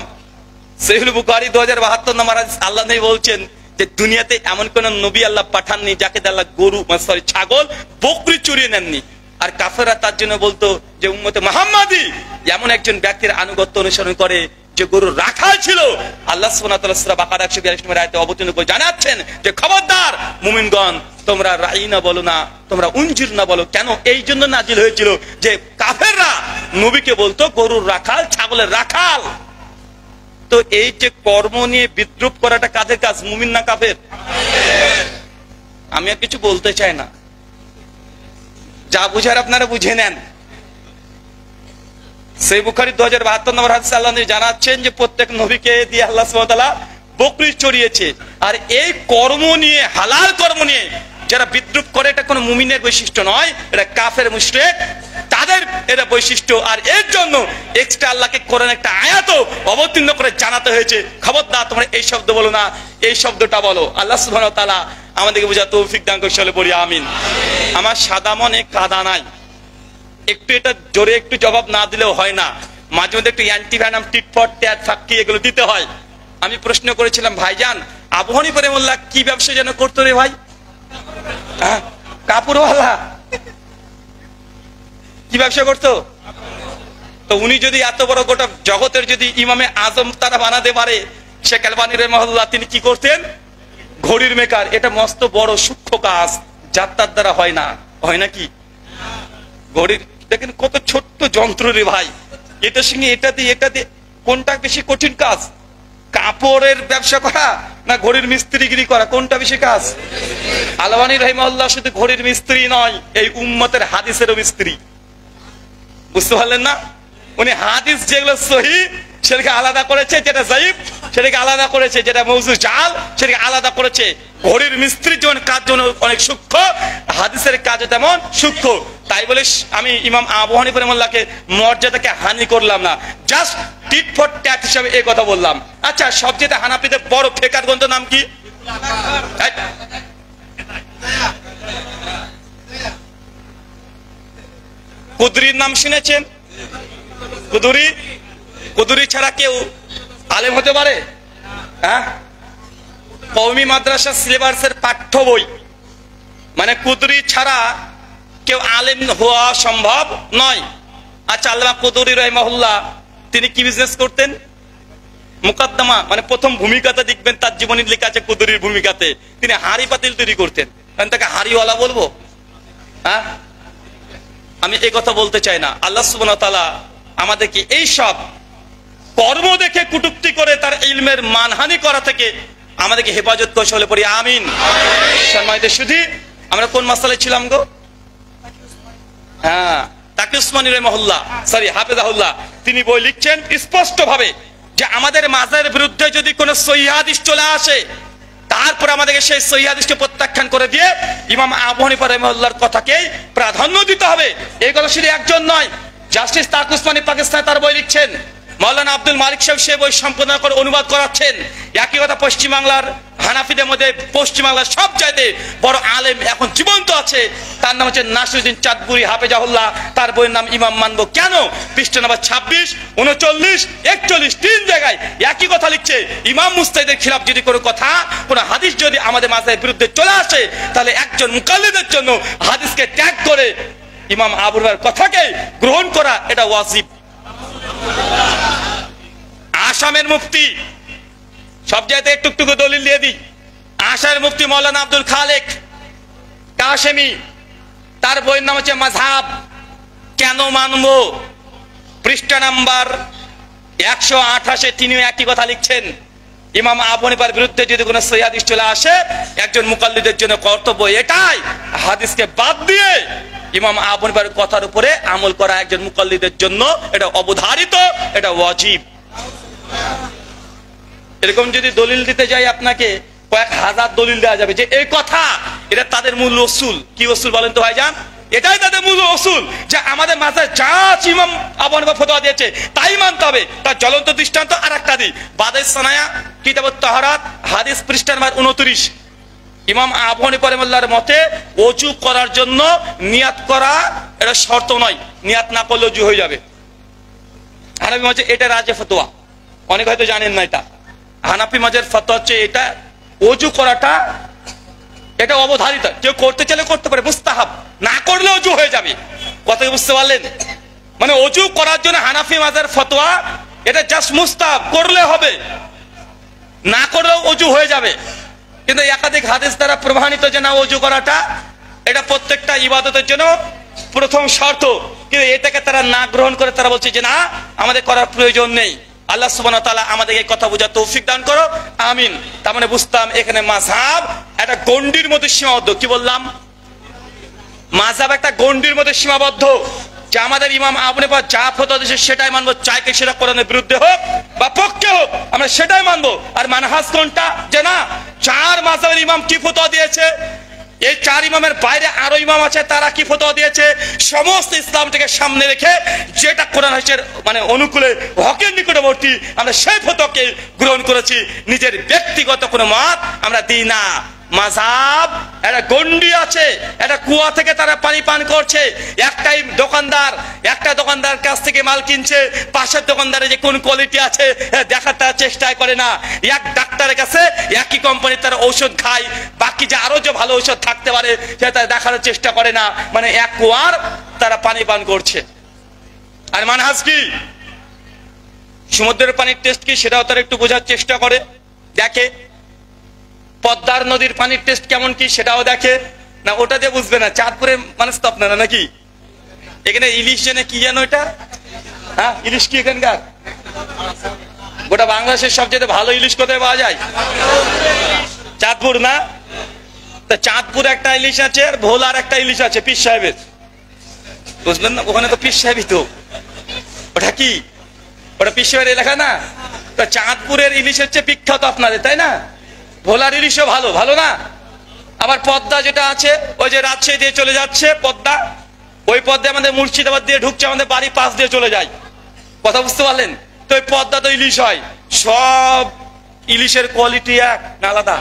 সহিহুল বুখারী 2072 নম্বর হাদিস, আল্লাহ নবী বলছেন যে দুনিয়াতে এমন কোন নবী আল্লাহ পাঠাননি যাকে আল্লাহ গরু ছাগল বকরি চুরিয়ে নেননি। আর কাফেররা তার জন্য বলতো যে উম্মতে মুহাম্মাদি এমন একজন ব্যক্তির আনুগত্য অনুসরণ করে যে গরু রাখাল ছিল। আল্লাহ সুবহানাহু ওয়া তাআলা সূরা বাকারা 142 নম্বর আয়াতে অবতীর্ণ করে জানাচ্ছেন যে খবরদার মুমিনগণ, তোমরা রাইনা বলো না, তোমরা উনজির না বলো। কেন? এই জন্য নাজিল হয়েছিল যে কাফেররা নবীকে বলতো গরুর রাখাল, ছাগলের রাখাল। তো এই যে কর্ম নিয়ে বিদ্রুপ করাটা কাদের কাজ? মুমিন না কাফের? আমি আর কিছু বলতে চাই না, যা বুঝার আপনারা বুঝে নেন। সেই বুখারী 2072 নম্বর হাদিসে আল্লাহ নবী জানাচ্ছেন যে প্রত্যেক নবীকে দিয়ে আল্লাহ সুবহানাহু ওয়া তাআলা বকরি চড়িয়েছে। আর এই কর্ম নিয়ে, হালাল কর্ম নিয়ে যারা বিদ্রুপ করে, এটা কোনো মুমিনের বৈশিষ্ট্য নয়, এটা কাফের মুশরিক তাদের এটা বৈশিষ্ট্য। আর এর জন্য এক্সট্রা আল্লাহকে কোরআনে একটা আয়াতও অবতীর্ণ করে জানাতে হয়েছে, খবরদার তোমরা এই শব্দ বলো না, এই শব্দটা বলো। আল্লাহ সুবহানাহু ওয়া তাআলা আমাদেরকে বোঝার তৌফিক দান করুন, সকলে পড়ি আমিন। আমার সাদা মনে কাদা নাই, একটু এটা জোরে একটু জবাব না দিলেও হয় না, মাঝে মধ্যে একটু অ্যান্টিভ্যানাম, টিট ফর ট্যাট, ফাঁকি এগুলো দিতে হয়। আমি প্রশ্ন করেছিলাম, ভাইজান আবু হানিফা রাহিমাহুল্লাহ কি ব্যবসা যেন করতো রে ভাই? কাপড়ওয়ালা। কি ব্যবসা করতো? তো উনি যদি এত বড় গোটা জগতের যদি ইমামে আজম তারা বানাতে পারে, শেখ আলবানী রাহিমাহুল্লাহ তিনি কি করতেন? ঘড়ির মেকার। এটা মস্ত বড় সূক্ষ্ম কাজ, যার তার দ্বারা হয় না, হয় নাকি? ঘড়ির দেখেন কত ছোট্ট যন্ত্র রে ভাই, এটার সঙ্গে এটা দিয়ে কোনটা বেশি কঠিন কাজ? কাপড়ের ব্যবসা করা না ঘড়ির মিস্ত্রিগিরি করা, কোনটা বেশি কাজ? আলবানী রাহিমাহুল্লাহ শুধু ঘড়ির মিস্ত্রি নয়, এই উম্মতের হাদিসেরও মিস্ত্রি। বুঝতে পারলেন না? উনি হাদিস যেগুলো সহিহ সেটাকে আলাদা করেছে, যেটা যায়িফ সেটাকে আলাদা করেছে, যেটা মওযু জাল সেটাকে আলাদা করেছে। ঘড়ির মিস্ত্রির যেমন কাজ যেমন অনেক সূক্ষ্ম, হাদিসের কাজও তেমন সূক্ষ্ম। তাই বলে আমি ইমাম আবু হানিফা রাহিমাহুল্লাহকে মর্যাদাকে হানি করলাম না, জাস্ট টিট ফর ট্যাট হিসাবে এই কথা বললাম। আচ্ছা, সবচেয়ে হানাফিদের বড় ফেকার গ্রন্থ নাম কি? কুদরির নাম শুনেছেন? কুদুরি, কুদুরি ছাড়া কেউ আলেম হতে পারে? হ্যাঁ, কওমি মাদ্রাসা সিলেবাসের পাঠ্য বই, মানে কুদরি ছাড়া কেউ আলেম হওয়া সম্ভব নয়। আচ্ছা, আল্লামা কুদুরি রাহিমাহুল্লাহ তিনি কি বিজনেস করতেন? মুকদ্দমা মানে প্রথম ভূমিকাতে দেখবেন তার জীবনী লেখা আছে কুদুরির ভূমিকাতে তিনি হাড়ি পাতিল তৈরি করতেন। আমি তাকে হাড়িওয়ালা বলবো? হ্যাঁ, আমি এই কথা বলতে চাই না। আল্লাহ সুবহানাহু ওয়া তাআলা আমাদেরকে এই সব কর্ম দেখে কটূক্তি করে তার ইলমের মানহানি করা থেকে আমাদেরকে হেফাজত করে চলে পড়ি, আমিন। সম্মানিত সুধী, আমরা কোন মাসালায় ছিলাম গো? হ্যাঁ, তাকি উসমানী রাহিমাহুল্লাহ, সরি হাফেজাহুল্লাহ, তিনি বই লিখছেন স্পষ্ট ভাবে যে আমাদের মাযহাবের বিরুদ্ধে যদি কোনো সহিহ হাদিস চলে আসে, তারপর আমাদেরকে সেই সহিহ হাদিসকে প্রত্যাখ্যান করে দিয়ে ইমাম আবু হানিফা রাহিমাহুল্লাহর কথাকেই প্রাধান্য দিতে হবে। এই কথা শুধু একজন নয়, জাস্টিস তাকি উসমানী পাকিস্তানে তার বই লিখছেন, মাওলানা আব্দুল মালিক সাহেব সে বই সম্পাদনা করে অনুবাদ করাচ্ছেন। একই কথা পশ্চিমবাংলার হানাফিদের মধ্যে পশ্চিমবাংলার সব চাইতে বড় আলেম এখন জীবন্ত আছে, তার নাম হচ্ছে নাসিরউদ্দিন চাঁদপুরি হাফেজাহুল্লাহ। তার বইয়ের নাম ইমাম মানবো কেন, পৃষ্ঠা নাম্বার 26, 39, 41 তিন জায়গায় একই কথা লিখছে। ইমাম মুস্তাহিদের খিলাফ যদি কোনো কথা, কোনো হাদিস যদি আমাদের মাযহাবের বিরুদ্ধে চলে আসে, তাহলে একজন মুকাল্লিদের জন্য হাদিসকে ত্যাগ করে ইমাম আবু হানিফার কথাকে গ্রহণ করা এটা ওয়াজিব। আসামের মুফতি, সব জায়গাতে একটু দলিল দিয়ে দিই, আসামের মুফতি মাওলানা আব্দুল খালেক কাশেমি, তার বইয়ের নাম হচ্ছে মাযহাব কেন মানবো, পৃষ্ঠা নাম্বার 128 তিনিও একই কথা লিখছেন। ইমাম আবু হানিফার বিরুদ্ধে যদি কোনো সহিহ হাদিস চলে আসে, একজন মুকাল্লিদের জন্য কর্তব্য এটাই, হাদিসকে বাদ দিয়ে ইমাম আবু হানিফার কথার উপরে আমল করা একজন মুকাল্লিদের জন্য এটা অবধারিত, এটা ওয়াজিব। এরকম যদি দলিল দিতে যাই আপনাকে কয়েক হাজার দলিল দেওয়া যাবে যে এই কথা, এটা তাদের মূল উসুল। কি উসুল বলেন তো ভাইজান? এটাই তাদের মূল উসুল যে আমাদের মাঝে যা ইমাম আবু হানিফা ফতোয়া দিয়েছে তাই মানতে হবে। তার জ্বলন্ত দৃষ্টান্ত আর একটা দিই, বাদাইস সানায়া কিতাবুত তাহারাত হাদিস পৃষ্ঠা নাম্বার 29, ইমাম আবু হানিফা রাহিমাহুল্লাহর মতে ওযু করার জন্য নিয়াত করা এটা শর্ত নয়, নিয়াত না করলে ওযু হয়ে যাবে। হানাফি মাঝে এটা রাজে ফতোয়া, অনেক হয়তো জানেন না এটা। হানাফি মাঝের ফতোয়া হচ্ছে এটা ওযু করাটা এটা অবধারিত, কেউ করতে চাইলে করতে পারে, মুস্তাহাব, না করলে ওযু হয়ে যাবে। কথা বুঝতে পারলেন? মানে ওযু করার জন্য হানাফি মাযহাবের ফতোয়া এটা জাস্ট মুস্তাহাব, করলে হবে, না করলেও ওযু হয়ে যাবে। কিন্তু একাধিক হাদিস দ্বারা প্রমাণিত যে না ওযু করাটা এটা প্রত্যেকটা ইবাদতের জন্য প্রথম শর্ত, কিন্তু এটাকে তারা না গ্রহণ করে তারা বলছে যে না আমাদের করার প্রয়োজন নেই। আল্লাহ সুবহানাহু ওয়া তাআলা আমাদেরকে কথা বোঝার তৌফিক দান করো, আমিন। তার মানে বুঝতাম এখানে মাযহাব একটা গণ্ডির মধ্যে সীমাবদ্ধ। কি বললাম? মাযহাব একটা গণ্ডির মধ্যে সীমাবদ্ধ, যে আমাদের ইমাম আবু হানিফা যা ফতোয়া দিয়েছে সেটাই মানবো, চাইকে সেটা কোরআনের বিরুদ্ধে হোক বা পক্ষে হোক আমরা সেটাই মানবো। আর মানহাজ কোনটা? যে না চার মাযহাবের ইমাম কি ফতোয়া দিয়েছে, এই চার ইমামের বাইরে আরো ইমাম আছে, তারা কি ফতোয়া দিয়েছে, সমস্ত ইসলামটাকে সামনে রেখে যেটা কোরআন হাদিসের মানে অনুকূলে হকের নিকটবর্তী আমরা সেই ফতোয়াকে গ্রহণ করেছি, নিজের ব্যক্তিগত কোনো মত আমরা দিই না। মাযহাব একটা গন্ডি আছে, একটা কুয়া থেকে তারা পানি পান করছে। একটা দোকানদার কাছ থেকে মাল কিনছে, পাশের দোকানদারের যে কোন কোয়ালিটি আছে দেখার তারা চেষ্টা করে না। এক ডাক্তারের কাছে একই কোম্পানির তারা ঔষধ খায়, বাকি যে আরো যে ভালো ঔষধ থাকতে পারে সেটা তারা দেখার চেষ্টা করে না। মানে এক কুয়ার তারা পানি পান করছে। আর মানহাজ কি? সমুদ্রের পানির টেস্ট কি সেটাও তারা একটু বোঝার চেষ্টা করে, দেখে। পদ্মার নদীর পানির টেস্ট কেমন কি সেটাও দেখে না, ওটা দিয়ে বুঝবে না। চাঁদপুরে মানুষ তো আপনারা নাকি, এখানে ইলিশ জেনে কি জানো এটা? হ্যাঁ, ইলিশ কি এখানকার? গোটা বাংলাদেশের সবচেয়ে ভালো ইলিশ কোথায় পাওয়া যায়? চাঁদপুর না? চাঁদপুর একটা ইলিশ আছে, আর ভোলার একটা ইলিশ আছে পীর সাহেবের, বুঝলেন না? ওখানে তো পীর সাহেবই তো। ওটা কি ওটা পিসের এলাকা না? তো চাঁদপুরের ইলিশ হচ্ছে বিখ্যাত আপনাদের, তাই না? ভোলার ইলিশও ভালো, ভালো না? আবার পদ্মা যেটা আছে, ওই যে রাজশাহী দিয়ে চলে যাচ্ছে পদ্মা, ওই পদ্মা আমাদের মুর্শিদাবাদ দিয়ে ঢুকছে, আমাদের বাড়ির পাশ দিয়ে চলে যায়। কথা বুঝতে পারলেন? তো ওই পদ্মা তো ইলিশ হয়। সব ইলিশের কোয়ালিটি এক না আলাদা?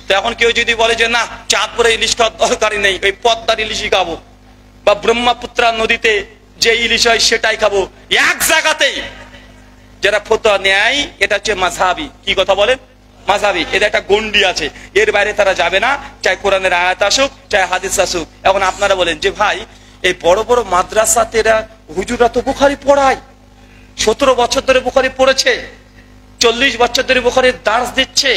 তো এখন কেউ যদি বলে যে না, চাঁদপুরে ইলিশ খাওয়ার দরকারই নেই, ওই পদ্মার ইলিশই খাবো, বা ব্রহ্মপুত্রা নদীতে যে ইলিশ হয় সেটাই খাবো, এক জায়গাতেই যারা ফতোয়া নেয়, এটা হচ্ছে মাযহাবী। কি কথা বলেন? মাযহাবী। এদের একটা গন্ডি আছে, এর বাইরে তারা যাবে না, চাই কোরআনের আয়াত আসুক, চাই হাদিস আসুক। এখন আপনারা বলেন যে ভাই, এই বড় বড় মাদ্রাসাতে এরা হুজুররা তো বুখারী পড়ায়, 17 বছর ধরে বুখারী পড়েছে, 40 বছর ধরে বুখারীর দার্স দিচ্ছে।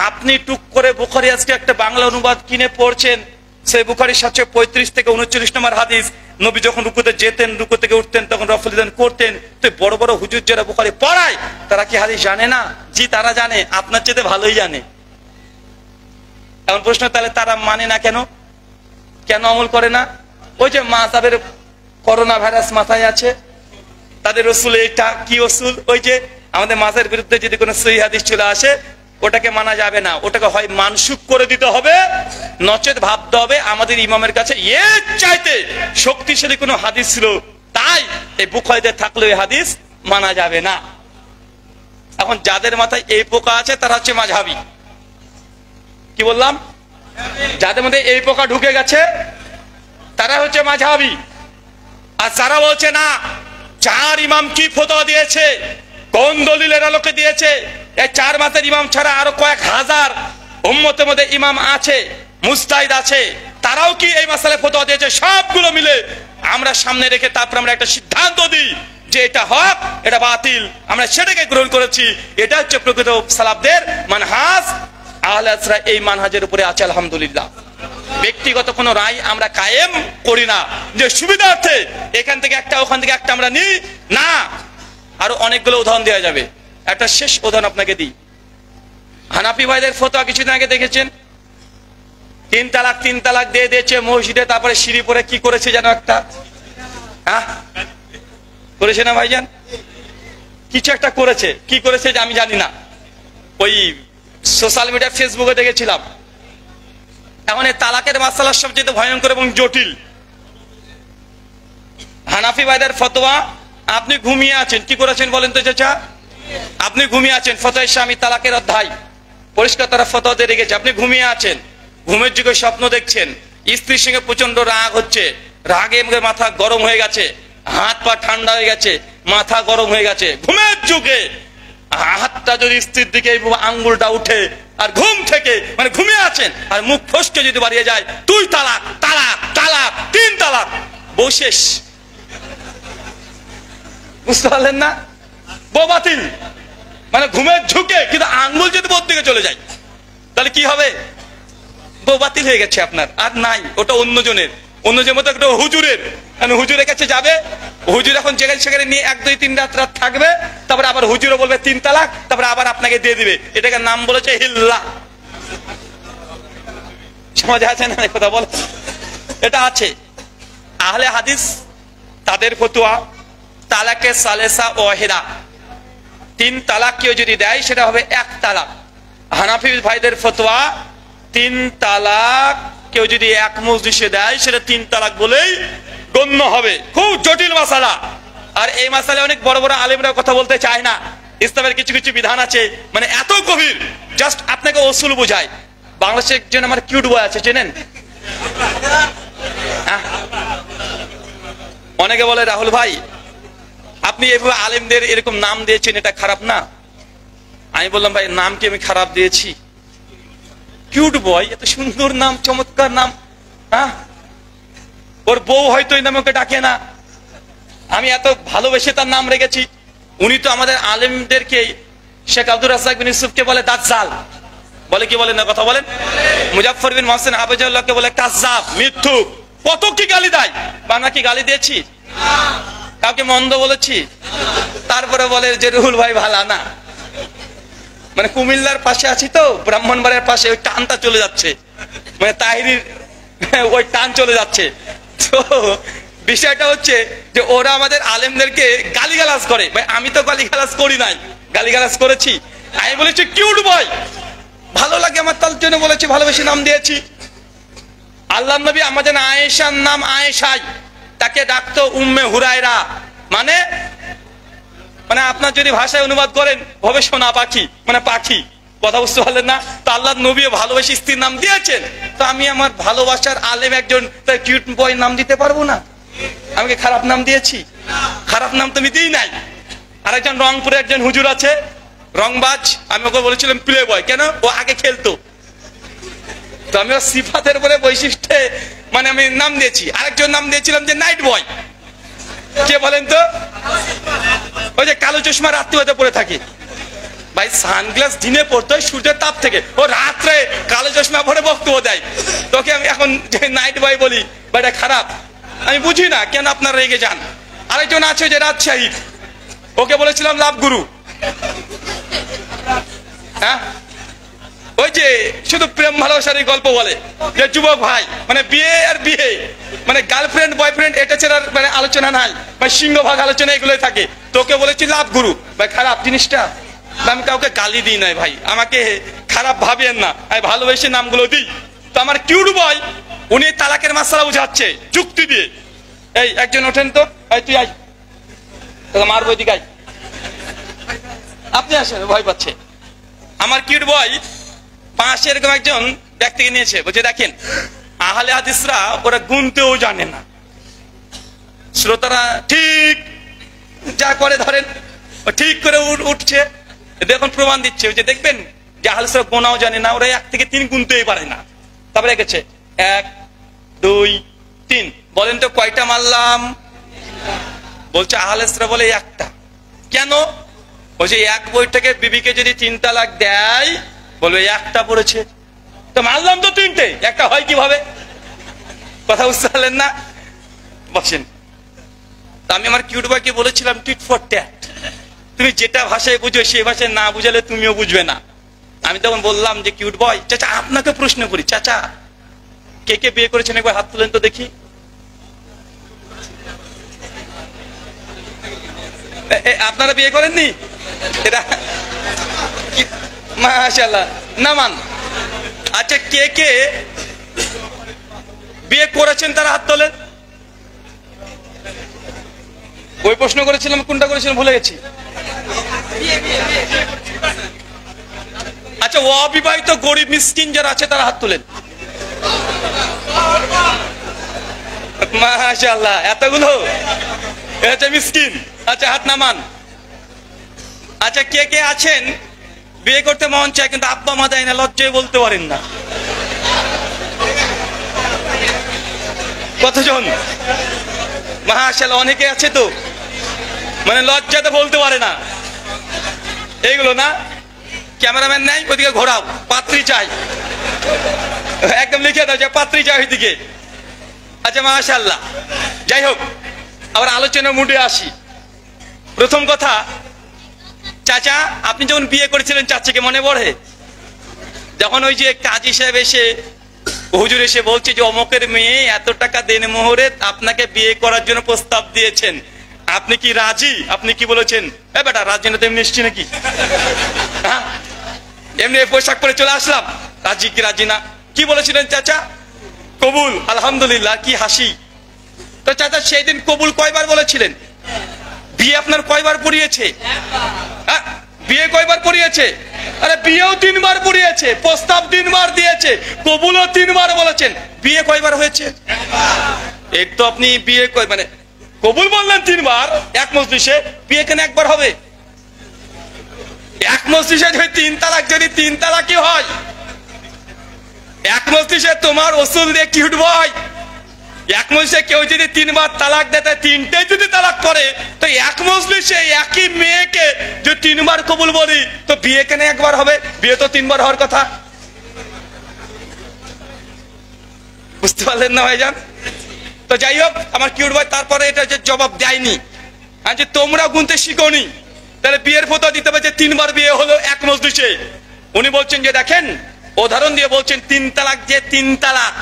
আপনি টুক করে বুখারী আজকে একটা বাংলা অনুবাদ কিনে পড়ছেন, সেই বুখারীর 735 থেকে 39 নম্বর হাদিস, নবী যখন রুকুতে যেতেন, রুকু থেকে উঠতেন, তখন রফল দান করতেন। তো বড় বড় হুজুর যারা বুখারী পড়ায়, তারা কি হাদিস জানে না? জি, তারা জানে, আপনার চেয়ে ভালোই জানে। এখন প্রশ্ন, তাহলে তারা মানে না কেন? কেন আমল করে না? ওই যে মাযহাবের করোনা ভাইরাস মাথায় আছে, তাদের রসুল এটা কি রসুল, ওই যে আমাদের মাযহাবের বিরুদ্ধে যদি কোনো সহিহ হাদিস চলে আসে, ওটাকে মানা যাবে না, ওটাকে হয় মানসুখ করে দিতে হবে, নচেত ভাবতে হবে আমাদের ইমামের কাছে এর চাইতে শক্তিশালী কোনো হাদিস ছিল, তাই এই বুখারীতে থাকলে এই হাদিস মানা যাবে না। এখন যাদের মাথায় এই পোকা আছে তারা হচ্ছে মাযহাবী। কি বললাম? যাদের মধ্যে এই পোকা ঢুকে গেছে তারা হচ্ছে মাযহাবী। আর যারা বলছে না, চার ইমাম কি ফতোয়া দিয়েছে, কোন দলিলের আলোকে দিয়েছে, এই 4 মাসের ইমাম ছাড়া আরো কয়েক হাজার উম্মতের মধ্যে ইমাম আছে, মুজতাহিদ আছে, তারাও কি এই মাসালায় ফতোয়া দিয়েছে, সবগুলো মিলে আমরা সামনে রেখে তারপর আমরা একটা সিদ্ধান্ত দিই যে এটা হক, এটা বাতিল, আমরা সেটাকে গ্রহণ করেছি। এটা হচ্ছে প্রকৃত সালাফদের মানহাজ। আহলে হাদিসরা এই মানহাজের উপরে আছে আলহামদুলিল্লাহ। ব্যক্তিগত কোনো রায় আমরা কায়েম করি না যে সুবিধার্থে এখান থেকে একটা ওখান থেকে একটা আমরা নিই না। আরো অনেকগুলো উদাহরণ দেওয়া যাবে, একটা শেষ উদাহরণ আপনাকে দিই। হানাফি ভাইদের ফতোয়া কিছুদিন আগে দেখেছেন, 3 তালাক দিয়ে দিয়েছে মসজিদে, তারপরে সিঁড়ি পরে কি করেছে যেন একটা, হ্যাঁ করেছে না ভাইজান? কিছু একটা করেছে, কি করেছে যে আমি জানি না, ওই সোশ্যাল মিডিয়া ফেসবুকে দেখেছিলাম। এখন এই তালাকের মাসালা সবচেয়ে ভয়ঙ্কর এবং জটিল। হানাফি ভাইদের ফতোয়া, আপনি ঘুমিয়ে আছেন, কি করেছেন বলেন তো চাচা? আপনি ঘুমিয়ে আছেন, ফতোয়া স্বামী তালাকের অধ্যায় পরিষ্কার তারা ফতোয়া দিয়ে রেখেছে। আপনি ঘুমিয়ে আছেন, ঘুমের যুগে স্বপ্ন দেখছেন, স্ত্রীর সঙ্গে প্রচন্ড রাগ হচ্ছে, রাগে মাথা গরম হয়ে গেছে, হাত পা ঠান্ডা হয়ে গেছে, মাথা গরম হয়ে গেছে। ঘুমের যুগে হাতটা যদি স্ত্রীর দিকে আঙ্গুলটা উঠে, আর ঘুম থেকে মানে ঘুমিয়ে আছেন, আর মুখ ফসকে যদি বাড়িয়ে যায়, 2 তালাক, তালাক, তালাক, 3 তালাক, বউ শেষ। বুঝতে পারলেন না? বউ বাতিল। মানে ঘুমের ঝুঁকে কিন্তু আঙ্গুল যদি বোর দিকে চলে যায়, তাহলে কি হবে? বউ বাতিল হয়ে গেছে আপনার, আর নাই, ওটা অন্যজনের, অন্যজনের মতো একটা হুজুরের। হুজুরের কাছে যাবে, হুজুর এখন যেখানে সেখানে নিয়ে 1, 2, 3 রাত থাকবে, তারপরে আবার হুজুরও বলবে 3 তালাক, তারপরে আবার আপনাকে দিয়ে দিবে। এটাকে নাম বলেছে হিল্লা। সমাজে আছে না কথা বল? এটা আছে। আহলে হাদিস তাদের ফতোয়া, তালাকে সালেসা ওয়াহিদা, 3 তালাক কেউ যদি দেয় সেটা হবে 1 তালাক। হানাফি ভাইদের ফতোয়া, 3 তালাক কেউ যদি এক মজলিসে দেয় সেটা 3 তালাক বলেই গণ্য হবে। খুব জটিল মাসালা। আর এই মাসালায় অনেক বড় বড় আলেমরা কথা বলতে চায় না। ইসলামের কিছু কিছু বিধান আছে, মানে এত গভীর, জাস্ট আপনাকে উসুল বোঝায়। বাংলাদেশে একজন আমার কিউট বয় আছে, চেনেন? অনেকে বলে, রাহুল ভাই আপনি এভাবে আলেমদের এরকম নাম দিয়েছেন, এটা খারাপ না? আমি বললাম, ভাই নাম কি আমি খারাপ দিয়েছি? কিউট বয়, এত সুন্দর নাম, চমৎকার নাম, হ্যাঁ? ওর বউ হয়তো এই নামে ওকে ডাকে না, আমি এত ভালোবেসে তার নাম রেখেছি। উনি তো আমাদের আলেমদেরকে, শেখ আব্দুর রাজ্জাক বিন ইউসুফকে বলে দাজ্জাল, বলে কি বলেন না কথা বলেন? মুজাফফর বিন মহসিন হাফিজাহুল্লাহকে বলে কাজ্জাব, মিথ্যুক, কত কি গালি দেয়। বাংলা কি গালি দিয়েছি? কাউকে মন্দ বলেছি? তারপরে বলে যে রুহুল ভাই ভালা না। মানে কুমিল্লার পাশে আছি তো, ব্রাহ্মণবাড়িয়ার পাশে, ওই টানটা চলে যাচ্ছে, মানে তাহিরির ওই টান চলে যাচ্ছে। তো বিষয়টা হচ্ছে যে ওরা আমাদের আলেমদেরকে গালিগালাজ করে। ভাই আমি তো গালিগালাজ করি নাই, গালিগালাজ করেছি? আমি বলেছি কিউট বয়, ভালো লাগে আমার, তার জন্য বলেছি, ভালোবেসে নাম দিয়েছি। আল্লাহ নবী আমাদের আয়েশার নাম আয়েশাই, তাকে ডাকতো উম্মে হুরায়রা, মানে মানে আপনার যদি ভাষায় অনুবাদ করেন হবে সোনা পাখি, মানে পাখি। কথা বুঝতে পারলেন না? তো আল্লাহ নবী ভালোবেসে স্ত্রীর নাম দিয়েছেন, তো আমি আমার ভালোবাসার আলেম একজন তার কিউট বয় নাম দিতে পারবো না? আমি কি খারাপ নাম দিয়েছি? খারাপ নাম তো আমি দিই নাই। আর একজন রংপুরে একজন হুজুর আছে, রংবাজ, আমি ওকে বলেছিলাম প্লে বয়। কেন? ও আগে খেলতো, তো আমি ওর সিফাতের উপরে বৈশিষ্ট্যে মানে আমি নাম দিয়েছি। আরেকজন নাম দিয়েছিলাম যে নাইট বয়। কে বলেন তো? ওই যে কালো চশমা রাত্রি হতে পড়ে থাকে। ভাই সানগ্লাস দিনে পড়তে হয় সূর্যের তাপ থেকে, ও রাত্রে কালো চশমা পরে বক্তব্য দেয়। তোকে আমি এখন যে নাইট বয় বলি, বা এটা খারাপ? আমি বুঝি না কেন আপনারা রেগে যান। আরেকজন আছে যে রাজশাহী, ওকে বলেছিলাম লাভ গুরু। হ্যাঁ, ওই যে শুধু প্রেম ভালোবাসার গল্প বলে, যে যুবক ভাই মানে বিয়ে আর বিয়ে, মানে গার্লফ্রেন্ড বয়ফ্রেন্ড এটা ছাড়া মানে আলোচনা নাই, মানে সিংহভাগ আলোচনা এগুলোই থাকে। তোকে বলেছি লাভ গুরু, ভাই খারাপ জিনিসটা? আমি কাউকে গালি দিই নাই ভাই, আমাকে খারাপ ভাবেন না, আমি ভালোবেসে নামগুলো দিই। তো আমার কিউট বয় উনি তালাকের মাসলা বুঝাচ্ছে যুক্তি দিয়ে। এই একজন ওঠেন তো, এই তুই আয়, মারবো, এদিকে আয়। আপনি আসেন, ভয় পাচ্ছে। আমার কিউট বয় পাশে এরকম একজন ব্যক্তিকে নিয়েছে, বলছে দেখেন আহলে হাদিসরা ওরা গুনতেও জানে না, শ্রোতারা ঠিক যা করে ধরেন ঠিক করে উঠছে, দেখুন প্রমাণ দিচ্ছে। ওই যে দেখবেন যে আহলে হাদিসরা গোনাও জানে না, ওরা 1 থেকে 3 গুনতেই পারে না। তারপরে গেছে 1 2 3, বলেন তো কয়টা মারলাম? বলছে আহলে হাদিসরা বলে একটা। কেন? বলছে এক বই থেকে বিবিকে যদি 3 তালাক দেয় বলবে একটা পড়েছে, তো মানলাম তো 3টে, একটা হয় কিভাবে? কথা বুঝতে পারলেন না? বসেন। আমি আমার কিউট বয়কে বলেছিলাম টিট ফর ট্যাট, তুমি যেটা ভাষায় বুঝো সেই ভাষায় না বুঝালে তুমিও বুঝবে না। আমি তখন বললাম যে কিউট বয়, চাচা আপনাকে প্রশ্ন করি, চাচা কে কে বিয়ে করেছেন একবার হাত তুলেন তো দেখি। আপনারা বিয়ে করেননি? এটা মাশাআল্লাহ, নামান। আচ্ছা কে কে বিয়ে করেছেন তারা হাত তোলেন। ওই প্রশ্ন করেছিলাম, কোনটা করেছিলাম ভুলে গেছি। আচ্ছা অবিবাহিত গরিব মিসকিন যারা আছে তারা হাত তোলেন। মাশাআল্লাহ, এতগুলো এটা মিসকিন। আচ্ছা হাত নামান। আচ্ছা কে কে আছেন বিয়ে করতে মন চায় কিন্তু আব্বা মা দেয় না, লজ্জায় বলতে পারেন না? কতজন? মাশাআল্লাহ, অনেকে আছে তো, মানে লজ্জাতে বলতে পারে না। এইগুলো না, ক্যামেরাম্যান নাই, ওইদিকে ঘোরাও, পাত্রী চাই, একদম লিখে দাও যে পাত্রী চাই ওইদিকে। আচ্ছা মাশাআল্লাহ, যাই হোক আবার আলোচনার মুডে আসি। প্রথম কথা, চাচা আপনি যখন বিয়ে করেছিলেন চাচাকে মনে পড়ে? যখন ওই যে কাজী সাহেব এসে হুজুর এসে বলছে যে অমকের মেয়ে এত টাকা দেন মোহরে আপনাকে বিয়ে করার জন্য প্রস্তাব দিয়েছেন, আপনি কি রাজি? আপনি কি বলেছেন? এ বেটা রাজি না তো এমনি এসছি নাকি? হ্যাঁ, এমনি পোশাক পরে চলে আসলাম, রাজি কি রাজি না? কি বলেছিলেন চাচা? কবুল, আলহামদুলিল্লাহ। কি হাসি। তো চাচা সেই দিন কবুল কয়বার বলেছিলেন? বিয়ে আপনার কয়বার পড়িয়েছে? বিয়ে কয়বার পড়িয়েছে? আরে বিয়েও 3 বার পড়িয়েছে, প্রস্তাব 3 বার দিয়েছে, কবুলও 3 বার বলেছেন। বিয়ে কয়বার হয়েছে? এই তো আপনি বিয়ে মানে কবুল বললেন 3 বার এক মজলিসে, বিয়ে কেন একবার হবে? এক মজলিসে যদি 3 তালাক, যদি 3 তালাকই হয়, এক মজলিসে তোমার ওসুল দিয়ে কি উঠবো? এক মজলিসে কেউ যদি 3 বার তালাক দেয়, 3টে যদি তালাক করে, তো এক মজলিসে একই মেয়েকে যদি 3 বার কবুল বলি, তো বিয়ে কেন একবার হবে? বিয়ে তো 3 বার হওয়ার কথা। বুঝতে পারলেন না ভাইজান? তো যাই হোক, আমার কিউট ভাই তারপরে এটা যে জবাব দেয়নি, আর যে তোমরা গুনতে শিখোনি, তাহলে বিয়ের ফতোয়া দিতে হবে যে 3 বার বিয়ে হলো এক মজলিসে। উনি বলছেন যে দেখেন, উদাহরণ দিয়ে বলছেন 3 তালাক, যে 3 তালাক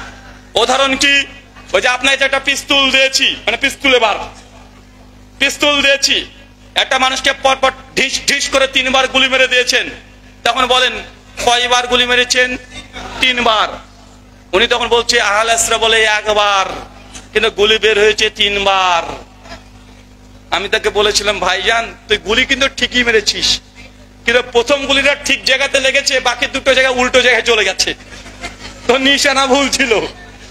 উদাহরণ কি? ওই যে আপনাকে একটা পিস্তল দিয়েছি, মানে পিস্তলে বার পিস্তল দিয়েছি, একটা মানুষকে পরপর ঢিস ঢিস করে 3 বার গুলি মেরে দিয়েছেন, তখন বলেন কয়বার গুলি মেরেছেন? 3 বার। উনি তখন বলছে আহলে হাদিসরা বলে 1 বার, কিন্তু গুলি বের হয়েছে 3 বার। আমি তাকে বলেছিলাম ভাইজান তুই গুলি কিন্তু ঠিকই মেরেছিস, কিন্তু প্রথম গুলিটা ঠিক জায়গাতে লেগেছে, বাকি দুটো জায়গা উল্টো জায়গায় চলে গেছে, তো নিশানা ভুল ছিল।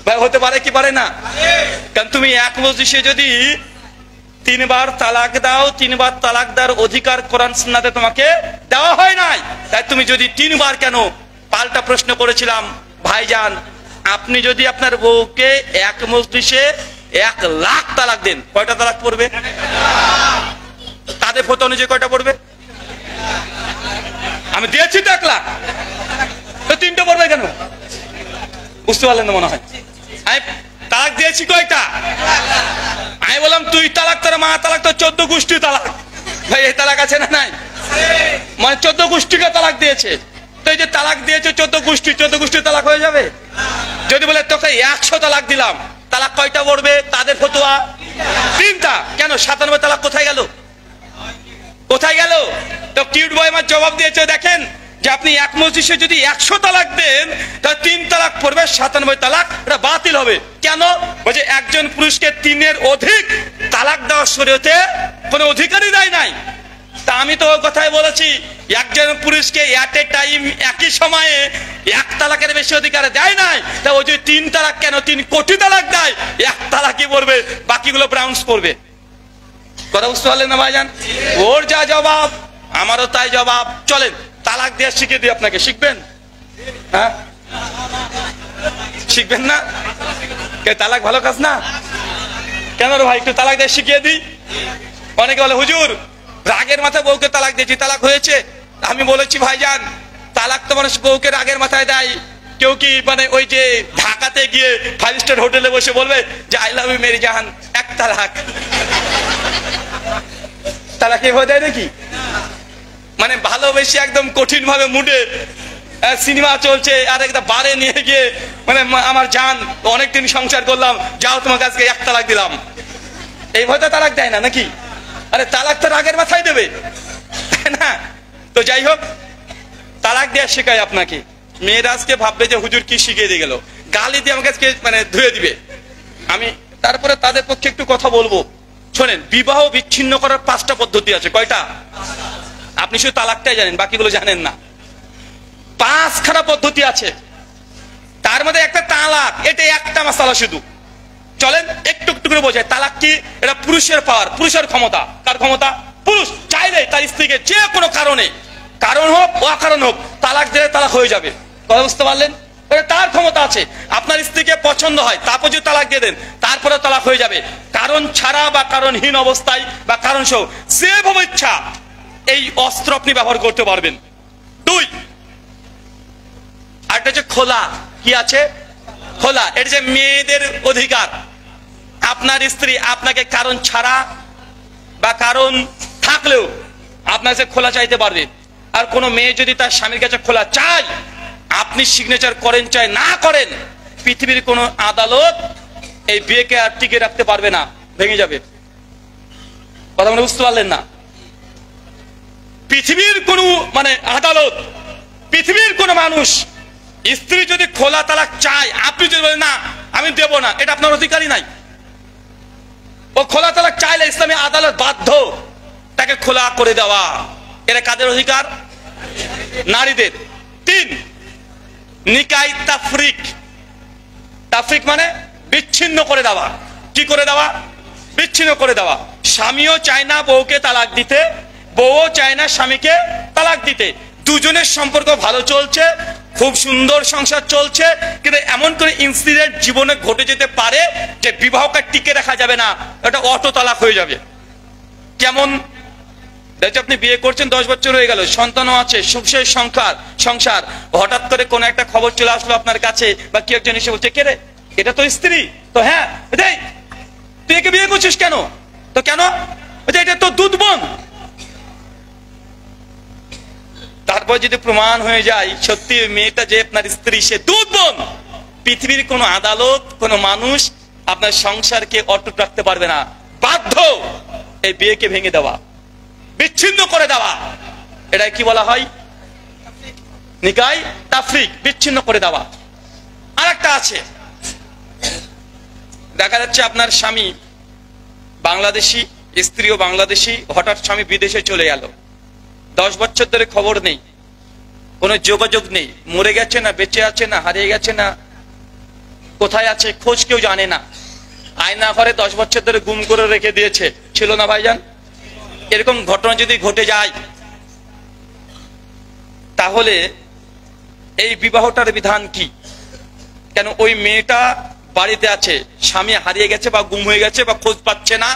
ভাই হতে পারে কি পারে না? কারণ তুমি এক মজলিসে যদি 3 বার তালাক দাও, 3 বার তালাক দেওয়ার অধিকার কোরআন সুন্নাতে তোমাকে দেওয়া হয় নাই, তাই তুমি যদি 3 বার কেন? পাল্টা প্রশ্ন করেছিলাম ভাইজান আপনি যদি আপনার বউকে এক মজলিসে 1 লাখ তালাক দেন, কয়টা তালাক পড়বে? তাদের ফতোয়া অনুযায়ী কয়টা পড়বে? আমি দিয়েছি তো 1 লাখ, তো 3টা পড়বে কেন? বুঝতে পারলেন না মনে হয়? আমি তালাক দিয়েছি কয়টা? আমি বললাম তুই তালাক, তোর মা তালাক, তো 14 গোষ্ঠী তালাক। ভাই এই তালাক আছে না নাই? মানে 14 গোষ্ঠীকে তালাক দিয়েছে, তো এই যে তালাক দিয়েছে 14 গোষ্ঠী তালাক হয়ে যাবে? যদি বলে তোকে 100 তালাক দিলাম, তালাক কয়টা পড়বে? তাদের ফতোয়া 3টা। কেন 97 তালাক কোথায় গেল? কোথায় গেল? তো কিউট বয় আমার জবাব দিয়েছে, দেখেন যে আপনি এক মজলিসে যদি 100 তালাক দেন তাহলে 3 তালাক পড়বে, 97 তালাক এটা বাতিল হবে। কেন? বলছে একজন পুরুষকে 3-এর অধিক তালাক দেওয়ার শরীয়তে কোনো অধিকারই দেয় নাই। তা আমি তো ওই কথাই বলেছি, একজন পুরুষকে এট এ টাইম একই সময়ে 1 তালাকের বেশি অধিকার দেয় নাই, তা ওই যে 3 তালাক কেন 3 কোটি তালাক দেয়, 1 তালাকই পড়বে, বাকিগুলো ব্রাউন্স করবে। কথা বুঝতে পারলেন না ভাইজান? ওর যা জবাব আমারও তাই জবাব। চলেন তালাক দেওয়া শিখিয়ে দিই আপনাকে, শিখবেন? হ্যাঁ শিখবেন না? কে তালাক ভালো কাজ না? কেন রে ভাই একটু তালাক দেওয়া শিখিয়ে দিই। অনেকে বলে হুজুর রাগের মাথায় বউকে তালাক দিয়েছি, তালাক হয়েছে? আমি বলেছি ভাইজান তালাক তো মানুষ বউকে রাগের মাথায় দেয়, কেউ কি মানে ওই যে ঢাকাতে গিয়ে 5 স্টার হোটেলে বসে বলবে যে আই লাভ ইউ মেরি জাহান, 1 তালাক। তালাক এভাবে দেয় নাকি? মানে ভালোবেসে একদম কঠিন ভাবে মুডে সিনেমা চলছে, আর একটা বারে নিয়ে গিয়ে মানে আমার জান অনেকদিন সংসার করলাম, যাও তোমাকে আজকে 1 তালাক দিলাম, এইভাবে তালাক দেয় না নাকি? আরে তালাক তো রাগের মাথায় দেবে, তাই না? তো যাই হোক তালাক দেওয়া শেখায় আপনাকে। মেয়েরা আজকে ভাববে যে হুজুর কি শিখিয়ে দিয়ে গেল, গালি দিয়ে আমাকে আজকে মানে ধুয়ে দিবে। আমি তারপরে তাদের পক্ষে একটু কথা বলবো। শোনেন, বিবাহ বিচ্ছিন্ন করার 5টা পদ্ধতি আছে। কয়টা? আপনি শুধু তালাকটাই জানেন, বাকিগুলো জানেন না। 5খানা পদ্ধতি আছে, তার মধ্যে একটা তালাক, এটা একটা মাসালা শুধু। চলেন একটু একটু করে বোঝায়। তালাক কি? এটা পুরুষের পাওয়ার, পুরুষের ক্ষমতা। কার ক্ষমতা? পুরুষ চাইলে তার স্ত্রীকে যে কোনো কারণে, কারণ হোক অকারণ হোক, তালাক দিলে তালাক হয়ে যাবে। কথা বুঝতে পারলেন? এটা তার ক্ষমতা আছে। আপনার স্ত্রীকে পছন্দ হয়, তারপর যদি তালাক দিয়ে দেন, তারপরে তালাক হয়ে যাবে। কারণ ছাড়া বা কারণহীন অবস্থায় বা কারণ সহ যেভাবে ইচ্ছা এই অস্ত্র আপনি ব্যবহার করতে পারবেন। 2, আরেকটা হচ্ছে খোলা। কি আছে? খোলা। এটা যে মেয়েদের অধিকার, আপনার স্ত্রী আপনাকে কারণ ছাড়া বা কারণ থাকলেও আপনার কাছে খোলা চাইতে পারবে। আর কোন মেয়ে যদি তার স্বামীর কাছে খোলা চায়, আপনি সিগনেচার করেন চাই না করেন, পৃথিবীর কোন আদালত এই বিয়েকে আর টিকে রাখতে পারবে না, ভেঙে যাবে। কথা মানে বুঝতে পারলেন না? পৃথিবীর কোন মানে আদালত, পৃথিবীর কোন মানুষ স্ত্রী যদি খোলা তালাক চায়, আপনি যদি বলেন না আমি দেব না, এটা আপনার অধিকারই নাই। ও খোলা তালাক চাইলে ইসলামী আদালত বাধ্য তাকে খোলা করে দেওয়া। এটা কাদের অধিকার? নারীদের। 3, নিকাহ তাফরিক। তাফরিক মানে বিচ্ছিন্ন করে দেওয়া। কি করে দেওয়া? বিচ্ছিন্ন করে দেওয়া। স্বামীও চায় না বউকে তালাক দিতে, বউও চায় না স্বামীকে তালাক দিতে। দুজনের সম্পর্ক ভালো চলছে, খুব সুন্দর সংসার চলছে, কিন্তু এমন করে ইনসিডেন্ট জীবনে ঘটে যেতে পারে যে বিবাহকে টিকে রাখা যাবে না, এটা অটো তালাক হয়ে যাবে। কেমন? আপনি বিয়ে করছেন 10 বছর হয়ে গেল, সন্তানও আছে, সুখের সংসার, হঠাৎ করে কোন একটা খবর চলে আসলো আপনার কাছে, বা কি একজন এসে বলছে কে রে, এটা তো স্ত্রী। তো হ্যাঁ, তুই একে বিয়ে করছিস কেন? তো কেন? এটা তো দুধ বোন। তারপর যদি প্রমাণ হয়ে যায় সত্যি মেয়েটা যে আপনার স্ত্রী, সে দুধ বোন, পৃথিবীর কোন আদালত, কোন মানুষ আপনার সংসারকে অটুট রাখতে পারবে না, বাধ্য এই বিয়েকে ভেঙে দেওয়া, বিচ্ছিন্ন করে দেওয়া। এটা কি বলা হয়? নিকাহ তাফরিক, বিচ্ছিন্ন করে দেওয়া। আর একটা আছে, দেখা যাচ্ছে আপনার স্বামী বাংলাদেশি, স্ত্রীও বাংলাদেশি, হঠাৎ স্বামী বিদেশে চলে গেল, 10 বছর ধরে খবর নেই, কোনো যোগাযোগ নেই, মরে গেছে না বেঁচে আছে না হারিয়ে গেছে না কোথায় আছে খোঁজ কেউ জানে না, আয়না ঘরে 10 বছর ধরে গুম করে রেখে দিয়েছে। ছিল না ভাইজান? এরকম ঘটনা যদি ঘটে যায়, তাহলে এই বিবাহটার বিধান কি? কেন ওই মেয়েটা বাড়িতে আছে, স্বামী হারিয়ে গেছে বা গুম হয়ে গেছে বা খোঁজ পাচ্ছে না,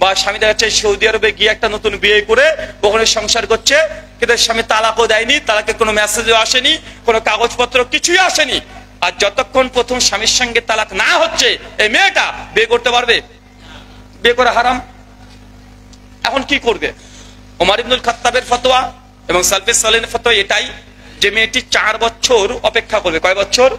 বা স্বামী দেখা যাচ্ছে সৌদি আরবে গিয়ে একটা নতুন বিয়ে করে ওখানে সংসার করছে, কিন্তু স্বামী তালাকও দেয়নি, তালাকের কোনো মেসেজও আসেনি, কোনো কাগজপত্র কিছুই আসেনি। আর যতক্ষণ প্রথম স্বামীর সঙ্গে তালাক না হচ্ছে এই মেয়েটা বিয়ে করতে পারবে? বিয়ে করা হারাম। এখন কি করবে? ওমর ইবনুল খাত্তাবের ফতোয়া এবং সালফে সালেহিনের ফতোয়া এটাই যে মেয়েটি 4 বছর অপেক্ষা করবে। কয় বছর?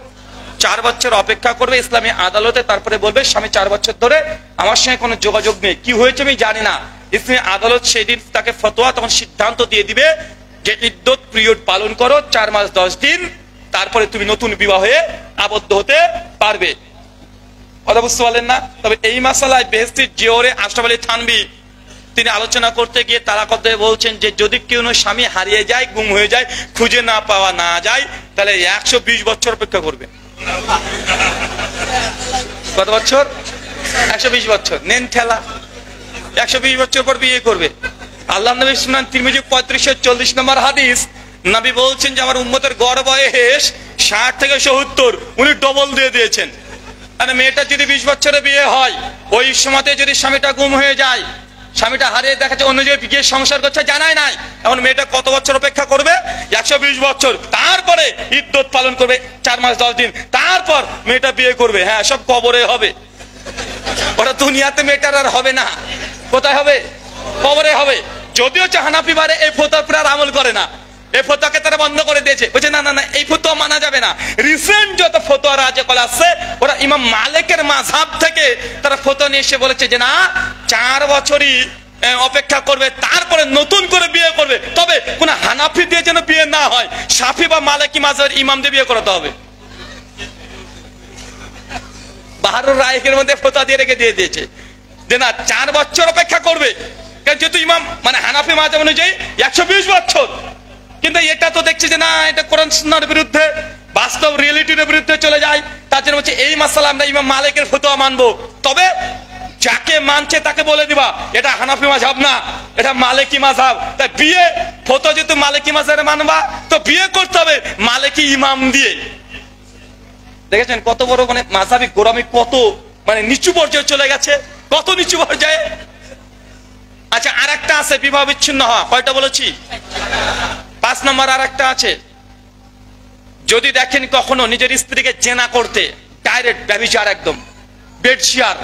4 বছর অপেক্ষা করবে ইসলামী আদালতে, তারপরে বলবে স্বামী 4 বছর ধরে আমার সঙ্গে কোনো যোগাযোগ নেই, কি হয়েছে আমি জানি না। ইসলামী আদালত সেদিন তাকে ফতোয়া তখন সিদ্ধান্ত দিয়ে দিবে যে ইদ্দত পিরিয়ড পালন করো 4 মাস 10 দিন, তারপরে তুমি নতুন বিবাহে আবদ্ধ হতে পারবে। কথা বুঝতে পারলেন না? তবে এই মাসালায় বেহেশতির জিওরে আশরাফ আলী থানভী তিনি আলোচনা করতে গিয়ে তারা কথা বলছেন যে যদি কেউ স্বামী হারিয়ে যায়, গুম হয়ে যায়, খুঁজে না পাওয়া না যায়, তাহলে 120 বছর অপেক্ষা করবে। কত বছর? 120 বছর। নেন ঠেলা, 120 বছর পর বিয়ে করবে। আল্লাহ নবী সুনান তিরমিজি 3540 নম্বর হাদিস, নবী বলছেন যে আমার উম্মতের গড় বয়স 60 থেকে 70, উনি ডবল দিয়ে দিয়েছেন। মানে মেয়েটা যদি 20 বছরে বিয়ে হয়, ওই সময়তে যদি স্বামীটা গুম হয়ে যায়, স্বামীটা হারিয়ে দেখা যাচ্ছে অন্য জায়গায় গিয়ে সংসার করছে, জানাই নাই, এখন মেয়েটা কত বছর অপেক্ষা করবে? 120 বছর। তারপরে ইদ্দত পালন করবে 4 মাস 10 দিন, তারপর মেয়েটা বিয়ে করবে। হ্যাঁ, সব কবরে হবে, ওটা দুনিয়াতে মেয়েটার আর হবে না। কোথায় হবে? কবরে হবে। যদিও হানাফি বারে এই ফতোয়ার উপর আর আমল করে না, এই ফতোয়াকে তারা বন্ধ করে দিয়েছে, বলছে না না না এই ফতোয়া মানা যাবে না। রিসেন্ট যত ফতোয়া রাজেকল আছে ওরা ইমাম মালিকের মাযহাব থেকে তারা ফতোয়া নিয়ে এসে বলেছে যে না, 4 বছরই অপেক্ষা করবে, তারপরে নতুন করে বিয়ে করবে। তবে কোন হানাফি দিয়ে যেন বিয়ে না হয়, শাফি বা মালিকি মাযহাবের ইমাম দিয়ে বিয়ে করাতে হবে। বাহারুর রায়ের মধ্যে ফতোয়া দিয়ে রেখে দিয়ে দিয়েছে যে না, 4 বছর অপেক্ষা করবে, কারণ যেহেতু ইমাম মানে হানাফি মাযহাব অনুযায়ী 120 বছর। কিন্তু এটা তো দেখছি যে না, এটা কোরআন সুন্নাহর বিরুদ্ধে, বাস্তব রিয়েলিটির বিরুদ্ধে চলে যায়। তার জন্য হচ্ছে এই মাসালা আমরা ইমাম মালিকের ফতোয়া মানবো। তবে যাকে মানছে তাকে বলে দিবা এটা হানাফি মাযহাব না, এটা মালিকি মাযহাব। তাই বিয়ে ফতোয়া যেহেতু মালিকি মাযহাবে মানবা, তো বিয়ে করতে হবে মালিকি ইমাম দিয়ে। দেখেছেন কত বড় মানে মাযহাবি গোরামি, কত মানে নিচু পর্যায়ে চলে গেছে, কত নিচু পর্যায়ে। আচ্ছা, আর একটা আছে বিবাহ বিচ্ছিন্ন হওয়া। কয়টা বলেছি? 5 নম্বর আর একটা আছে, যদি দেখেন কখনো নিজের স্ত্রীকে জেনা করতে, ডাইরেক্ট ব্যভিচার, একদম বেড শেয়ার,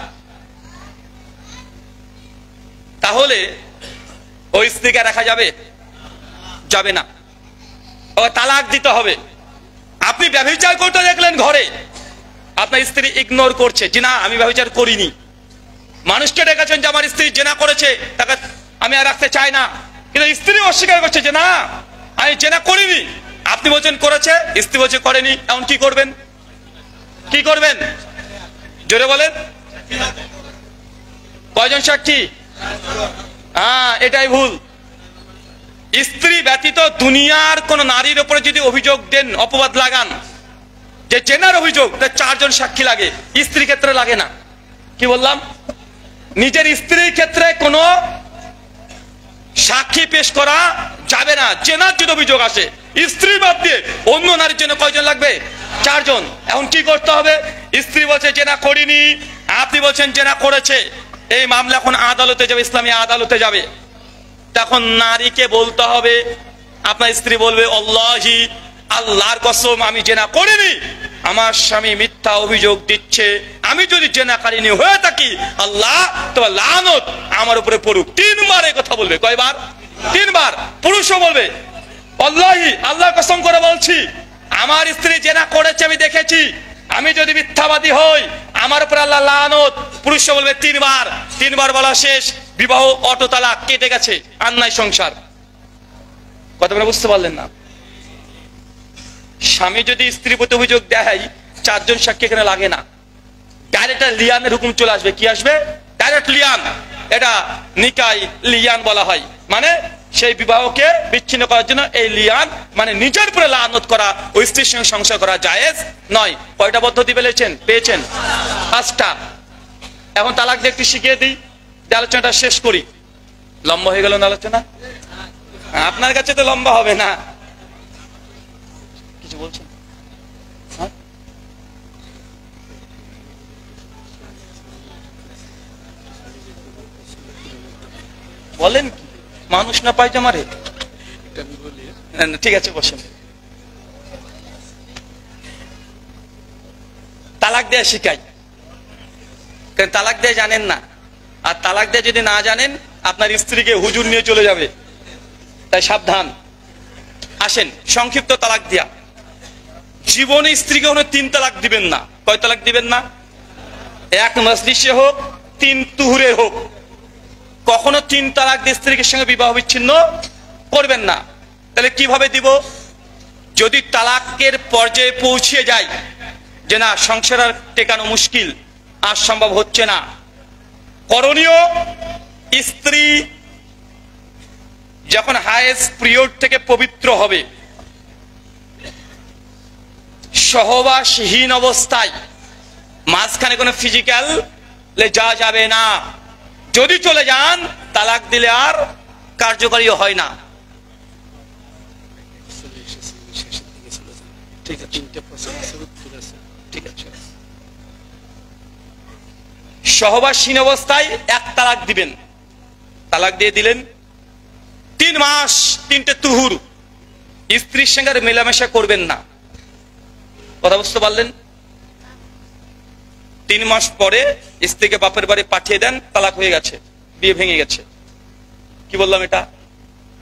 তাহলে ওই স্ত্রীকে রাখা যাবে? যাবে না, ওকে তালাক দিতে হবে। আপনি ব্যভিচার করতে দেখলেন ঘরে, আপনার স্ত্রী ইগনোর করছে যে না আমি ব্যভিচার করিনি, মানুষকে ডেকেছেন যে আমার স্ত্রী জেনা করেছে, তাকে আমি আর রাখতে চাই না, কিন্তু স্ত্রী অস্বীকার করছে যে না আমি জেনা করিনি। আপনি বলছেন করেছে, স্ত্রী বলছে করেনি, এখন কি করবেন? কি করবেন? জোরে বলেন। কয়জন সাক্ষী? হ্যাঁ, এটাই ভুল। স্ত্রী ব্যতীত দুনিয়ার কোন নারীর উপরে যদি অভিযোগ দেন, অপবাদ লাগান যে জেনার অভিযোগ, 4 জন সাক্ষী লাগে, স্ত্রীর ক্ষেত্রে লাগে না। কি বললাম? নিজের স্ত্রীর ক্ষেত্রে কোনো সাক্ষী পেশ করা যাবে না। জেনার যদি অভিযোগ আসে, স্ত্রী বাদ দিয়ে অন্য নারীর জন্য কয়জন লাগবে? 4 জন। এখন কি করতে হবে? স্ত্রী বলছে জেনা করিনি, আপনি বলছেন জেনা করেছে, এই মামলা এখন আদালতে যাবে, ইসলামী আদালতে যাবে। তখন নারীকে বলতে হবে, আপনার স্ত্রী বলবে আল্লাহি, আল্লাহর কসম আমি জেনা করিনি, আমার স্বামী মিথ্যা অভিযোগ দিচ্ছে, আমি যদি জেনাকারিনী হয়ে থাকি আল্লাহ তোমার লানত আমার উপরে পড়ুক। 3 বার এই কথা বলবে। কয়বার? 3 বার। পুরুষও বলবে আল্লাহি, আল্লাহর কসম করে বলছি আমার স্ত্রী জেনা করেছে, আমি দেখেছি, আমি যদি মিথ্যাবাদী হই আমার উপর আল্লাহ লানত, পুরুষ বলবে তিনবার, তিনবার বলা শেষ, বিবাহ অটো তালাক, কেটে গেছে, আর নাই সংসার। কথা বলে বুঝতে পারলেন না? স্বামী যদি স্ত্রীর প্রতি অভিযোগ দেয়, চারজন সাক্ষী এখানে লাগে না, ডাইরেক্ট লিয়ানের হুকুম চলে আসবে। কি আসবে? ডাইরেক্ট লিয়ান। এটা নিকাই লিয়ান বলা হয়, মানে সেই বিবাহকে বিচ্ছিন্ন করার জন্য এই লিয়ান, মানে নিজের উপরে লানত করা, ওই স্ত্রীর সঙ্গে সংসার করা জায়েজ নয়। কয়টা পদ্ধতি পেয়েছেন? 5টা। এখন তালাক দিয়ে একটু শিখিয়ে দিই, আলোচনাটা শেষ করি। লম্বা হয়ে গেল না আলোচনা? আপনার কাছে তো লম্বা হবে না। কিছু বলছেন? বলেন কি? মানুষ না পায়জামারে? ঠিক আছে, বসেন। তালাক দেয়া শিখাই, কারণ তালাক দেয়া জানেন না, আর তালাক দেয়া যদি না জানেন আপনার স্ত্রীকে হুজুর নিয়ে চলে যাবে, তাই সাবধান। আসেন, সংক্ষিপ্ত তালাক দেয়া। জীবনে স্ত্রীকে 3 তালাক দিবেন না। কয় তালাক দিবেন না? 1 মজলিসে হোক, 3 তুহুরে হোক, কখনো 3 তালাক দিয়ে স্ত্রীর সঙ্গে বিবাহ বিচ্ছিন্ন করবেন না। তাহলে কিভাবে দিব? যদি তালাকের পর্যায়ে পৌঁছে যায় যে না, সংসার আর টেকানো মুশকিল, আর সম্ভব হচ্ছে না, করণীয়, স্ত্রী যখন হায়েস্ট পিরিয়ড থেকে পবিত্র হবে, সহবাসহীন অবস্থায় মাঝখানে কোনো ফিজিক্যাল যাওয়া যাবে না। যদি চলে যান, তালাক দিলে আর কার্যকরী হয় না। সহবাসহীন অবস্থায় 1 তালাক দিবেন। তালাক দিয়ে দিলেন, 3 মাস 3টে তুহুর, স্ত্রীর সঙ্গে মেলামেশা করবেন না। কথা বুঝতে পারলেন? 3 মাস পরে স্ত্রীকে বাপের বাড়ি পাঠিয়ে দেন, তালাক হয়ে গেছে, বিয়ে ভেঙে গেছে। কি বললাম এটা?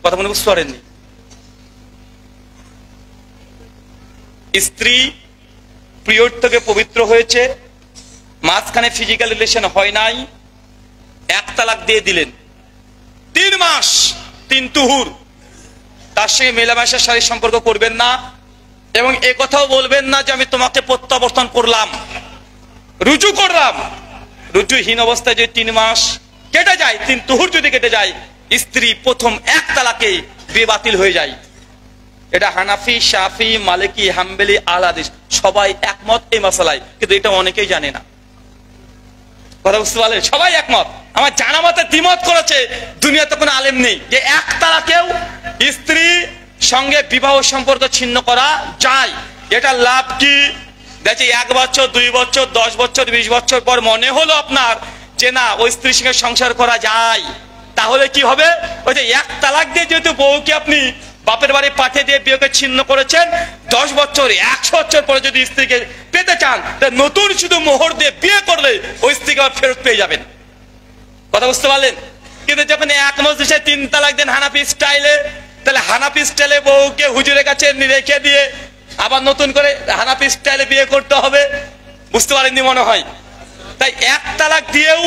কথা মনে বুঝতে পারেননি? স্ত্রী পিরিয়ড থেকে পবিত্র হয়েছে, মাঝখানে ফিজিক্যাল রিলেশন হয় নাই, 1 তালাক দিয়ে দিলেন, 3 মাস 3 তুহুর তার সঙ্গে মেলামেশার শারীরিক সম্পর্ক করবেন না, এবং এ কথাও বলবেন না যে আমি তোমাকে প্রত্যাবর্তন করলাম, রুজু করলাম। রুজুহীন অবস্থায় যদি 3 মাস কেটে যায়, 3 তুহুর যদি কেটে যায়, স্ত্রী প্রথম 1 তালাকে বিয়ে বাতিল হয়ে যায়। এটা হানাফি, শাফি, মালিকি, হাম্বলি, আহলে হাদিস সবাই একমত এই মাসালায়, কিন্তু এটা অনেকেই জানে না। কথা বুঝতে পারলেন? সবাই একমত। আমার জানা মতে দ্বিমত করেছে, দুনিয়াতে কোনো আলেম নেই যে 1 তালাকেও স্ত্রী সঙ্গে বিবাহ সম্পর্ক ছিন্ন করা যায়। এটা লাভ কি? দেখছি 1 বছর, 2 বছর, 10 বছর, 20 বছর পর মনে হলো আপনার যে না, ওই স্ত্রীর সঙ্গে সংসার করা যায়, তাহলে কি হবে? ওই যে 1 তালাক দিয়ে যেহেতু বউকে আপনি বাপের বাড়ি পাঠিয়ে দিয়ে বিয়েকে ছিন্ন করেছেন, 10 বছর, 100 বছর পরে যদি স্ত্রীকে পেতে চান, নতুন শুধু মোহর দিয়ে বিয়ে করলে ওই স্ত্রীকে আবার ফেরত পেয়ে যাবেন। কথা বুঝতে পারলেন? কিন্তু যখন 1 মজলিসে 3 তালাক দেন হানাফি স্টাইলে, তাহলে হানাফি স্টাইলে বউকে হুজুরের কাছে রেখে দিয়ে আবার নতুন করে হানাফি স্টাইলে বিয়ে করতে হবে। বুঝতে পারেননি মনে হয়? তাই 1 তালাক দিয়েও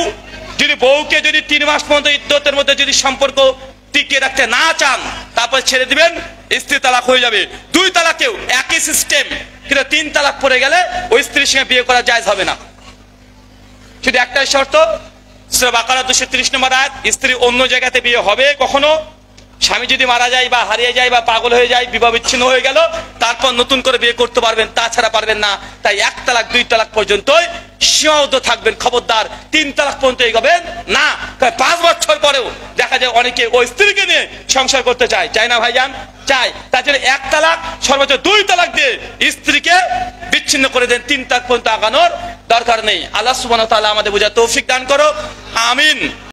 যদি বউকে যদি 3 মাস পর্যন্ত ইদ্যতের মধ্যে যদি সম্পর্ক টিকিয়ে রাখতে না চান, তারপর ছেড়ে দিবেন, স্ত্রী তালাক হয়ে যাবে। 2 তালাকেও একই সিস্টেম, কিন্তু 3 তালাক পড়ে গেলে ওই স্ত্রীর সঙ্গে বিয়ে করা জায়েজ হবে না। শুধু একটাই শর্ত, সূরা বাকারা 230 নম্বর আয়াত, স্ত্রী অন্য জায়গাতে বিয়ে হবে কখনো, স্বামী যদি মারা যায় বা হারিয়ে যায় বা পাগল হয়ে যায়, বিবাহ বিচ্ছিন্ন হয়ে গেল, তারপর নতুন করে বিয়ে করতে পারবেন, তাছাড়া পারবেন না। তাই 1 তালাক 2 তালাক পর্যন্তই সীমাবদ্ধ থাকবেন, খবরদার 3 তালাক পর্যন্ত এগোবেন না। 5 বছর পরেও দেখা যায় অনেকে ওই স্ত্রীকে নিয়ে সংসার করতে চায় না ভাইজান? চায়। তার জন্য 1 তালাক, সর্বোচ্চ 2 তালাক দিয়ে স্ত্রীকে বিচ্ছিন্ন করে দেন, 3 তালাক পর্যন্ত আগানোর দরকার নেই। আল্লাহ সুবহানাহু ওয়া তাআলা আমাদের বোঝার তৌফিক দান করো, আমিন।